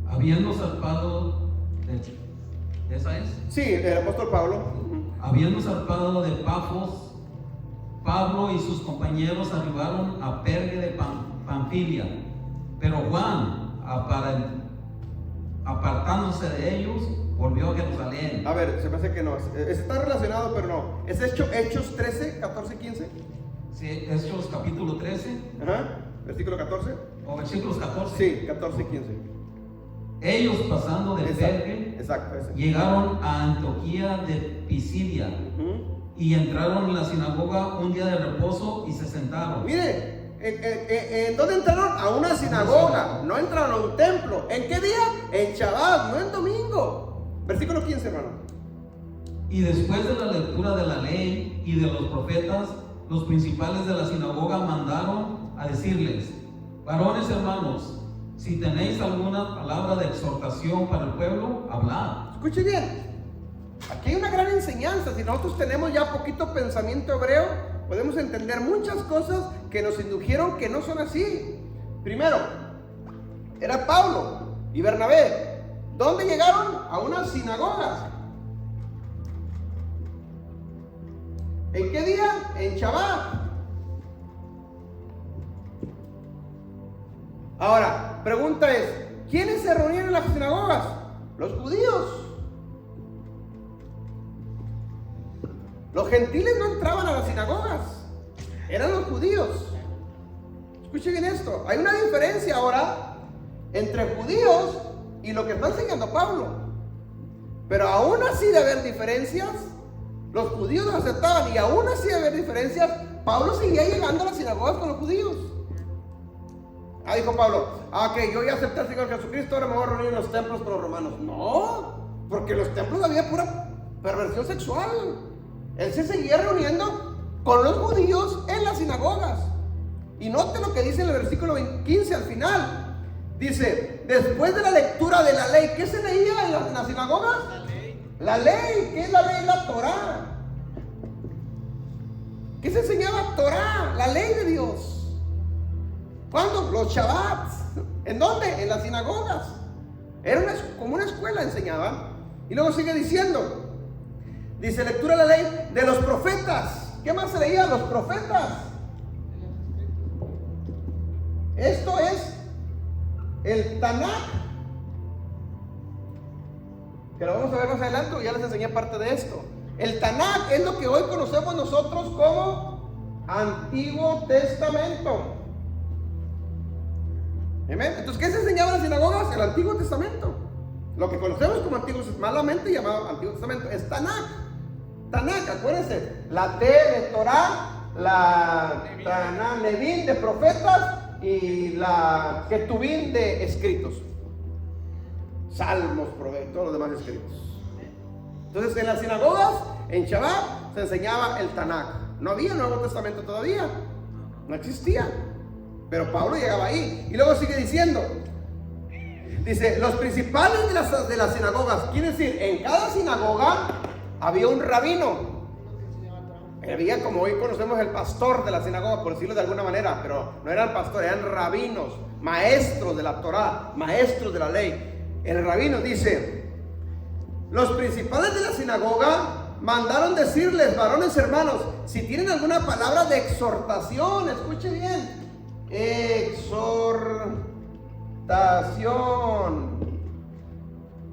Habiendo zarpado de ¿esa es? Sí, el apóstol Pablo. Habiendo zarpado de Pafos, Pablo y sus compañeros arribaron a Perge de Panfilia, pero Juan, apartándose de ellos, volvió a Jerusalén. A ver, se me hace que no. Está relacionado, pero no. ¿Es Hechos 13, 14, 15? Sí, Hechos capítulo 13. Ajá. Versículo 14. O versículos 14. Sí, 14 y 15. Ellos pasando de Perge, Exacto, ese. llegaron a Antioquía de Pisidia y entraron en la sinagoga un día de reposo y se sentaron. Mire, ¿en dónde entraron? A una sinagoga. No entraron a un templo. ¿En qué día? En Shabbat, no en domingo. Versículo 15, hermano. Y después de la lectura de la ley y de los profetas, los principales de la sinagoga mandaron a decirles: varones hermanos, si tenéis alguna palabra de exhortación para el pueblo, hablad. Escuche bien. Aquí hay una gran enseñanza. Si nosotros tenemos ya poquito pensamiento hebreo, podemos entender muchas cosas que nos indujeron que no son así. Primero, era Pablo y Bernabé. ¿Dónde llegaron? A unas sinagogas. ¿En qué día? En Shabbat. Ahora, pregunta es, ¿quiénes se reunían en las sinagogas? Los judíos. Los gentiles no entraban a las sinagogas, eran los judíos. Escuche bien esto, hay una diferencia ahora entre judíos y lo que está enseñando Pablo. Pero aún así de haber diferencias, los judíos los aceptaban, y aún así de haber diferencias, Pablo seguía llegando a las sinagogas con los judíos. Dijo Pablo, que yo ya acepté al Señor Jesucristo, ahora me voy a reunir en los templos con los romanos. No, porque en los templos había pura perversión sexual. Él se seguía reuniendo con los judíos en las sinagogas. Y note lo que dice en el versículo 15 al final. Dice, después de la lectura de la ley, ¿qué se leía en las sinagogas? La ley. La ley. ¿Qué es la ley? La Torá. ¿Qué se enseñaba? Torá, la ley de Dios. ¿Cuándo? Los Shabbats. ¿En dónde? En las sinagogas. Era como una escuela, enseñaban. Y luego sigue diciendo, dice, lectura de la ley de los profetas. ¿Qué más se leía? Los profetas. Esto es el Tanakh, que lo vamos a ver más adelante. Ya les enseñé parte de esto. El Tanakh es lo que hoy conocemos nosotros como Antiguo Testamento. ¿Amén? Entonces, ¿qué se enseñaba en las sinagogas? El Antiguo Testamento. Lo que conocemos como Antiguo, malamente llamado Antiguo Testamento, es Tanakh. Tanakh, acuérdense, la T de Torah, la Nevin de profetas y la Ketubín de escritos. Salmos, todos los demás escritos. Entonces, en las sinagogas, en Shabbat, se enseñaba el Tanakh. No había Nuevo Testamento todavía, no existía. Pero Pablo llegaba ahí. Y luego sigue diciendo, dice, los principales de las sinagogas, quiere decir, en cada sinagoga había un rabino. Había, como hoy conocemos, el pastor de la sinagoga, por decirlo de alguna manera, pero no eran pastores, eran rabinos, maestros de la Torah, maestros de la ley. El rabino dice, los principales de la sinagoga mandaron decirles, varones hermanos, si tienen alguna palabra de exhortación, escuche bien, exhortación.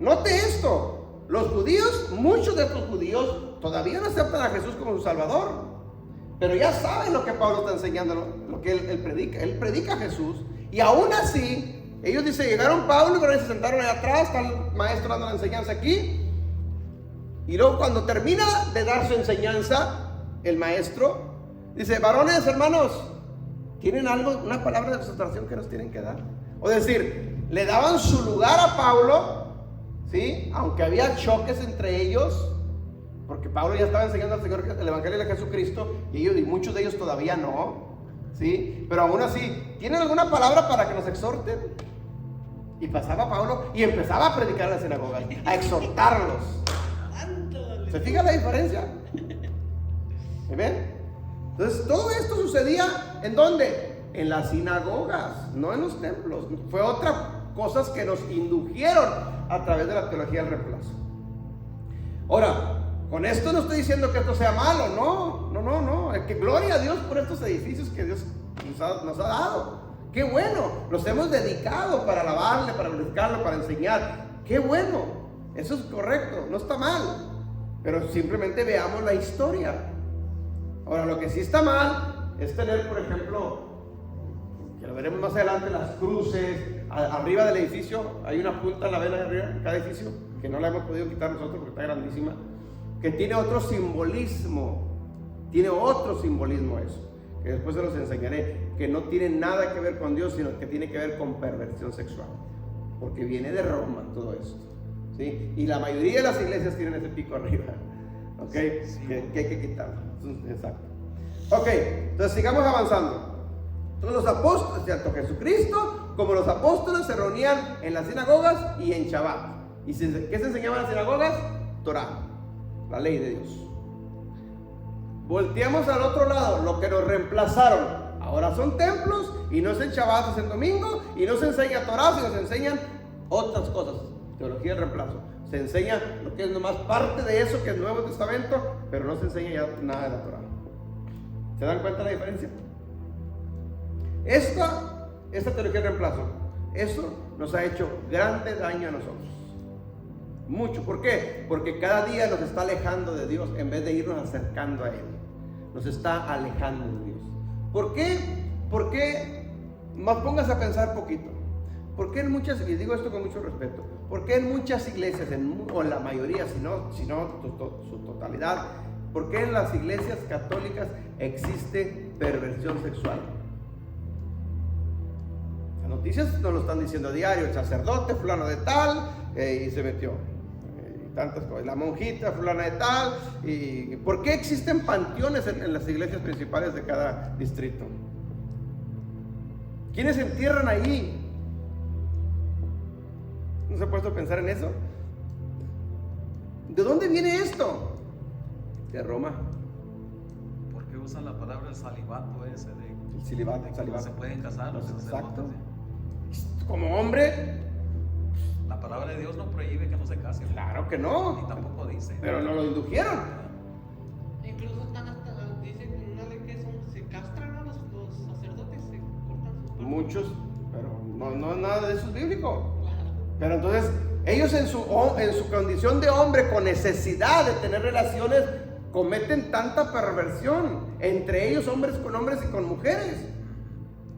Note esto, los judíos, muchos de estos judíos todavía no aceptan a Jesús como su Salvador, pero ya saben lo que Pablo está enseñando, lo que él predica. Él predica a Jesús, y aún así, ellos dicen, llegaron Pablo y se sentaron allá atrás, está el maestro dando la enseñanza aquí, y luego cuando termina de dar su enseñanza, el maestro dice, varones hermanos, ¿tienen algo, una palabra de exhortación que nos tienen que dar? O decir, le daban su lugar a Pablo, ¿sí? Aunque había choques entre ellos, porque Pablo ya estaba enseñando al Señor el Evangelio de Jesucristo, y muchos de ellos todavía no, ¿sí? Pero aún así, ¿tienen alguna palabra para que nos exhorten? Y pasaba Pablo y empezaba a predicar en la sinagoga, a exhortarlos. ¿Se fija la diferencia? ¿Ven? Entonces, todo esto sucedía, ¿en dónde? En las sinagogas, no en los templos. Fue otra cosas que nos indujeron a través de la teología del reemplazo. Ahora, con esto no estoy diciendo que esto sea malo, no. Es que gloria a Dios por estos edificios que Dios nos ha dado. Qué bueno, los hemos dedicado para alabarle, para glorificarlo, para enseñar. Qué bueno, eso es correcto, no está mal. Pero simplemente veamos la historia. Ahora, lo que sí está mal es tener, por ejemplo, que lo veremos más adelante, las cruces arriba del edificio. Hay una punta en la vela de arriba de cada edificio que no la hemos podido quitar nosotros porque está grandísima, que tiene otro simbolismo. Tiene otro simbolismo eso, que después se los enseñaré, que no tiene nada que ver con Dios, sino que tiene que ver con perversión sexual, porque viene de Roma todo esto, ¿sí? Y la mayoría de las iglesias tienen ese pico arriba, ¿ok? Sí. Que hay que quitarlo. Exacto. Ok, entonces sigamos avanzando. Entonces los apóstoles, tanto Jesucristo como los apóstoles, se reunían en las sinagogas y en Shabbat. ¿Y qué se enseñaba en las sinagogas? Torah, la ley de Dios. Volteamos al otro lado, lo que nos reemplazaron. Ahora son templos, y no es en Shabbat, es en domingo, y no se enseña Torah, sino se enseñan otras cosas. Teología del reemplazo. Se enseña lo que es nomás parte de eso, que es Nuevo Testamento, pero no se enseña ya nada de la Torah. ¿Se dan cuenta de la diferencia? Esta teología del reemplazo, eso nos ha hecho grande daño a nosotros. Mucho. ¿Por qué? Porque cada día nos está alejando de Dios en vez de irnos acercando a Él. Nos está alejando de Dios. ¿Por qué? Porque, más póngase a pensar poquito. ¿Por qué en muchas, y digo esto con mucho respeto, por qué en muchas iglesias, o en la mayoría, si no su totalidad, por qué en las iglesias católicas existe perversión sexual? Las noticias nos lo están diciendo a diario, el sacerdote fulano de tal, y se metió, y tantas cosas, la monjita fulana de tal, y ¿por qué existen panteones en las iglesias principales de cada distrito? ¿Quiénes se entierran ahí? ¿No se ha puesto a pensar en eso? ¿De dónde viene esto? De Roma. ¿Por qué usan la palabra el salivato ese de El celibato, que no celibato. se pueden casar los Exacto. sacerdotes. Como hombre, La palabra de Dios no prohíbe que no se casen. claro que Ni no, tampoco dice. pero no lo indujeron. Incluso están hasta, dicen en una ley que se castran a los sacerdotes, se cortan sus partes. Muchos, pero no nada de eso es bíblico. Claro. Pero entonces, ellos en su condición de hombre, con necesidad de tener relaciones, cometen tanta perversión, entre ellos hombres con hombres y con mujeres.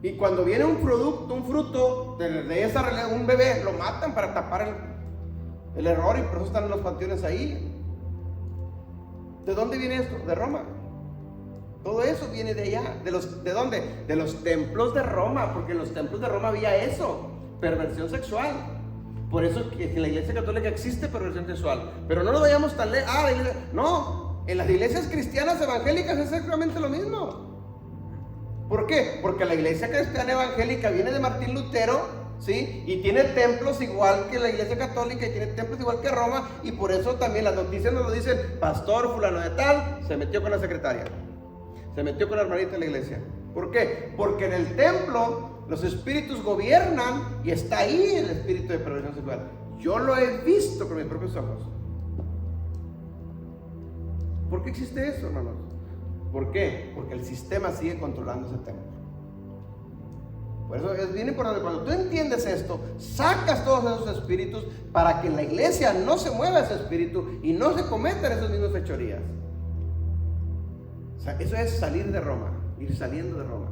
Y cuando viene un fruto de esa relación, un bebé, lo matan para tapar el error, y por eso están en los panteones ahí. ¿De dónde viene esto? De Roma. Todo eso viene de allá. ¿De dónde? De los templos de Roma, porque en los templos de Roma había eso, perversión sexual. Por eso que en la iglesia católica existe perversión sexual. Pero no nos vayamos tan lejos. No, en las iglesias cristianas evangélicas es exactamente lo mismo. ¿Por qué? Porque la iglesia cristiana evangélica viene de Martín Lutero, ¿sí? Y tiene templos igual que la iglesia católica, y tiene templos igual que Roma, y por eso también las noticias nos lo dicen: pastor fulano de tal se metió con la secretaria, se metió con la hermanita de la iglesia. ¿Por qué? Porque en el templo los espíritus gobiernan y está ahí el espíritu de perversión sexual. Yo lo he visto con mis propios ojos. ¿Por qué existe eso, hermanos? ¿Por qué? Porque el sistema sigue controlando ese templo. Por eso es bien importante, cuando tú entiendes esto, sacas todos esos espíritus para que en la iglesia no se mueva ese espíritu y no se cometan esas mismas fechorías. O sea, eso es salir de Roma, ir saliendo de Roma.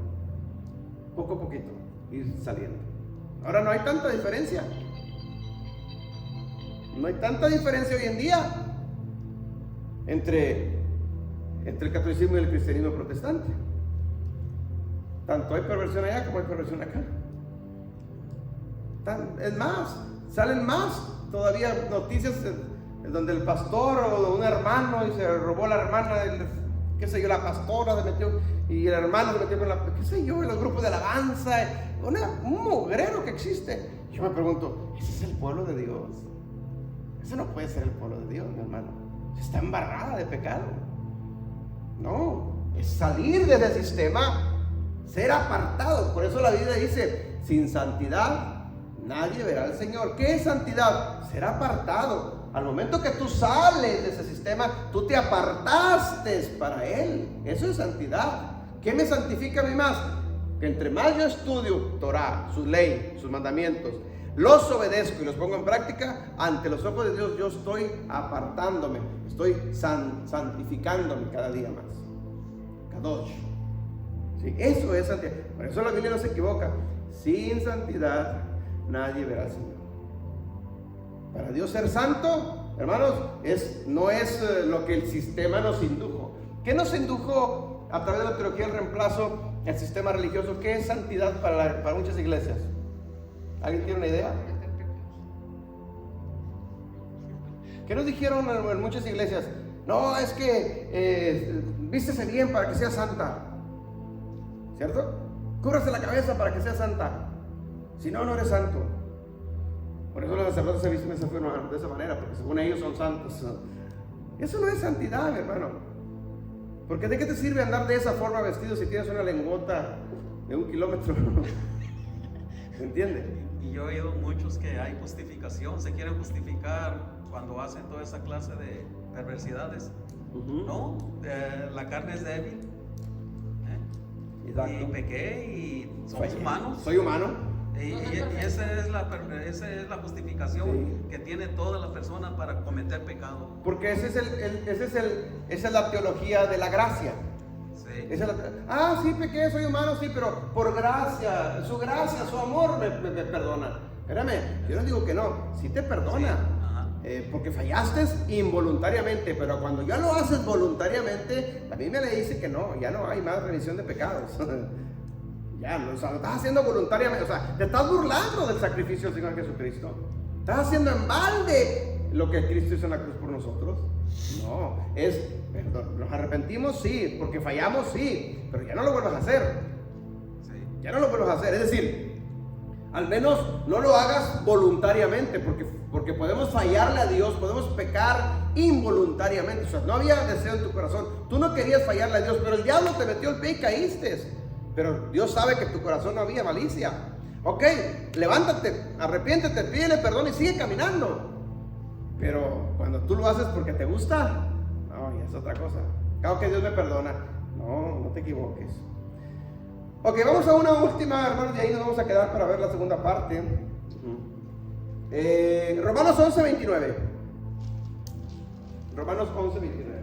Poco a poquito, ir saliendo. Ahora no hay tanta diferencia. No hay tanta diferencia hoy en día entre el catolicismo y el cristianismo protestante. Tanto hay perversión allá como hay perversión acá. Es más, salen más todavía noticias en donde el pastor o un hermano y se robó la hermana qué sé yo, la pastora se metió, y el hermano se metió con la, qué sé yo, en los grupos de alabanza, un mugrero que existe. Yo me pregunto, ¿ese es el pueblo de Dios? Ese no puede ser el pueblo de Dios, mi hermano. Está embarrada de pecado. No, es salir de ese sistema, ser apartado. Por eso la Biblia dice: sin santidad nadie verá al Señor. ¿Qué es santidad? Ser apartado. Al momento que tú sales de ese sistema, tú te apartaste para Él. Eso es santidad. ¿Qué me santifica a mí más? Que entre más yo estudio Torah, su ley, sus mandamientos, los obedezco y los pongo en práctica, ante los ojos de Dios yo estoy apartándome, estoy santificándome cada día más. Kadosh. ¿Sí? Eso es santidad. Por eso la Biblia no se equivoca. Sin santidad nadie verá al Señor. Para Dios ser santo, hermanos, no es lo que el sistema nos indujo. ¿Qué nos indujo a través de la teología del reemplazo, el sistema religioso? ¿Qué es santidad para muchas iglesias? ¿Alguien tiene una idea? ¿Qué nos dijeron en muchas iglesias? No, es que vístese bien para que sea santa, ¿cierto? Cúbrase la cabeza para que sea santa, si no, no eres santo. Por eso los sacerdotes se visten de esa manera, porque según ellos son santos. Eso no es santidad, mi hermano. Porque ¿de qué te sirve andar de esa forma vestido si tienes una lengüota de 1 kilómetro? ¿Me entiendes? Y yo he oído muchos que hay justificación, se quieren justificar cuando hacen toda esa clase de perversidades. No, la carne es débil. Y pequé y somos humanos. Soy humano. Y esa es la justificación, sí, que tiene toda la persona para cometer pecado. Porque esa es la teología de la gracia. Sí. Sí, pequé, soy humano, sí, pero por gracia, su amor me perdona. Espérame, yo no digo que no, sí te perdona. Sí. Porque fallaste involuntariamente, pero cuando ya lo haces voluntariamente, la Biblia le dice que no, ya no hay más remisión de pecados. Ya, o sea, lo estás haciendo voluntariamente, o sea, te estás burlando del sacrificio del Señor Jesucristo. Estás haciendo en balde lo que Cristo hizo en la cruz por nosotros. No, perdón, nos arrepentimos, sí, porque fallamos, sí, pero ya no lo vuelvas a hacer. Sí. Ya no lo vuelvas a hacer, es decir, al menos no lo hagas voluntariamente, porque podemos fallarle a Dios, podemos pecar involuntariamente, o sea, no había deseo en tu corazón, tú no querías fallarle a Dios, pero el diablo te metió el pie y caíste, pero Dios sabe que en tu corazón no había malicia. Ok, levántate, arrepiéntete, pídele perdón y sigue caminando. Pero cuando tú lo haces porque te gusta, no, ya es otra cosa. Claro que Dios me perdona. No, no te equivoques. Ok, vamos a una última, hermanos, y ahí nos vamos a quedar para ver la segunda parte. Romanos 11:29. Romanos 11:29.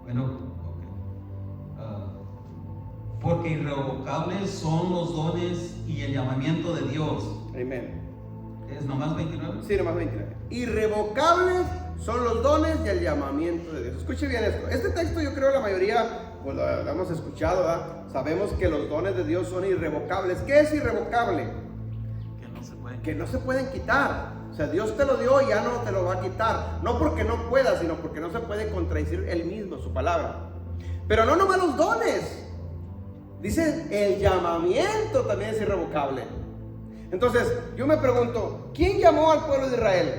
Bueno, porque irrevocables son los dones y el llamamiento de Dios. Amén. ¿Es nomás 29? Sí, nomás 29. Irrevocables son los dones y el llamamiento de Dios. Escuche bien esto. Este texto yo creo la mayoría pues lo hemos escuchado, ¿verdad? Sabemos que los dones de Dios son irrevocables. ¿Qué es irrevocable? Que no se puede. Que no se pueden quitar. O sea, Dios te lo dio y ya no te lo va a quitar. No porque no pueda, sino porque no se puede contradecir Él mismo, su palabra. Pero no nomás los dones. Dice, el llamamiento también es irrevocable. Entonces, yo me pregunto, ¿quién llamó al pueblo de Israel?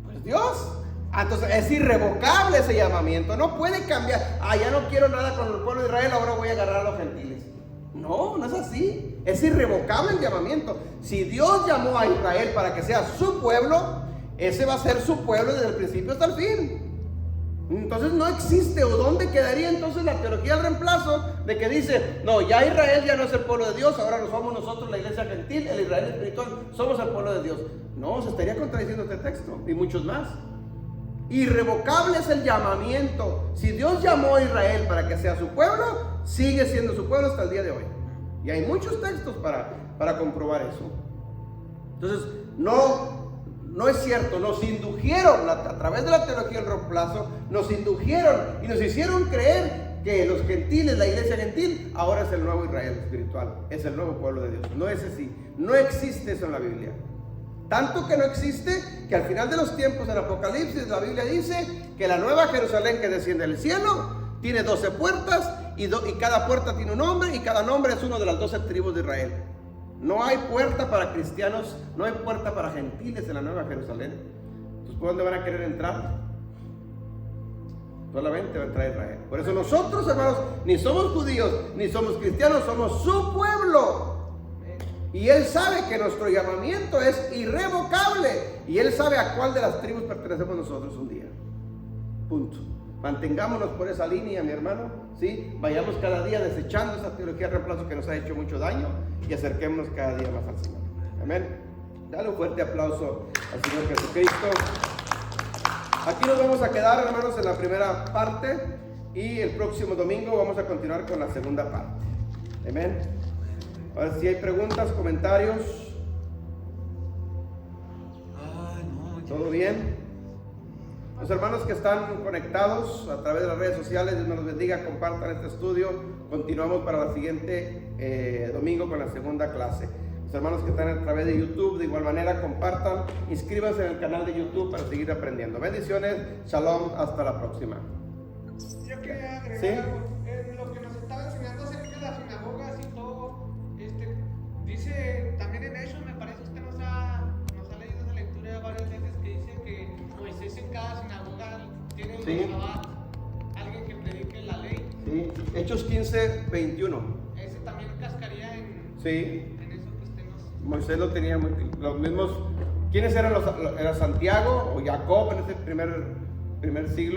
Pues Dios. Entonces, es irrevocable ese llamamiento. No puede cambiar. Ya no quiero nada con el pueblo de Israel, ahora voy a agarrar a los gentiles. No, no es así. Es irrevocable el llamamiento. Si Dios llamó a Israel para que sea su pueblo, ese va a ser su pueblo desde el principio hasta el fin. Entonces no existe, o dónde quedaría entonces la teología del reemplazo de que dice, no, ya Israel ya no es el pueblo de Dios, ahora no somos nosotros la iglesia gentil, el Israel espiritual, somos el pueblo de Dios. No, se estaría contradiciendo este texto y muchos más. Irrevocable es el llamamiento. Si Dios llamó a Israel para que sea su pueblo, sigue siendo su pueblo hasta el día de hoy. Y hay muchos textos para comprobar eso. Entonces, no es cierto, nos indujeron a través de la teología del reemplazo, nos indujeron y nos hicieron creer que los gentiles, la iglesia gentil, ahora es el nuevo Israel espiritual, es el nuevo pueblo de Dios. No es así, no existe eso en la Biblia. Tanto que no existe que al final de los tiempos en Apocalipsis la Biblia dice que la nueva Jerusalén que desciende del cielo tiene 12 puertas y cada puerta tiene un nombre y cada nombre es uno de las 12 tribus de Israel. No hay puerta para cristianos, no hay puerta para gentiles en la nueva Jerusalén. Entonces, ¿por dónde van a querer entrar? Solamente va a entrar Israel. Por eso nosotros, hermanos, ni somos judíos, ni somos cristianos, somos su pueblo. Y Él sabe que nuestro llamamiento es irrevocable. Y Él sabe a cuál de las tribus pertenecemos nosotros un día. Punto. Mantengámonos por esa línea, mi hermano, ¿sí? Vayamos cada día desechando esa teología de reemplazo que nos ha hecho mucho daño y acerquémonos cada día más al Señor. Amén. Dale un fuerte aplauso al Señor Jesucristo. Aquí nos vamos a quedar, hermanos, en la primera parte y el próximo domingo vamos a continuar con la segunda parte. Amén. Ahora, si hay preguntas, comentarios. ¿Todo bien? Los hermanos que están conectados a través de las redes sociales, Dios nos bendiga, compartan este estudio. Continuamos para la siguiente domingo con la segunda clase. Los hermanos que están a través de YouTube, de igual manera, compartan, inscríbanse en el canal de YouTube para seguir aprendiendo. Bendiciones, shalom, hasta la próxima. Yo quería agregar ¿Sí? algo. Lo que nos estaba enseñando acerca de las sinagogas y todo, dice también en Hechos, me parece, usted nos ha leído esa lectura varias veces, que dice que Moisés en cada sinagoga tiene un Sí. Shabbat, alguien que predique la ley. ¿Sí? Hechos 15:21. Ese también cascaría en Sí, eso que usted nos... Moisés lo tenía los mismos. ¿Quiénes eran era Santiago o Jacob en ese primer siglo?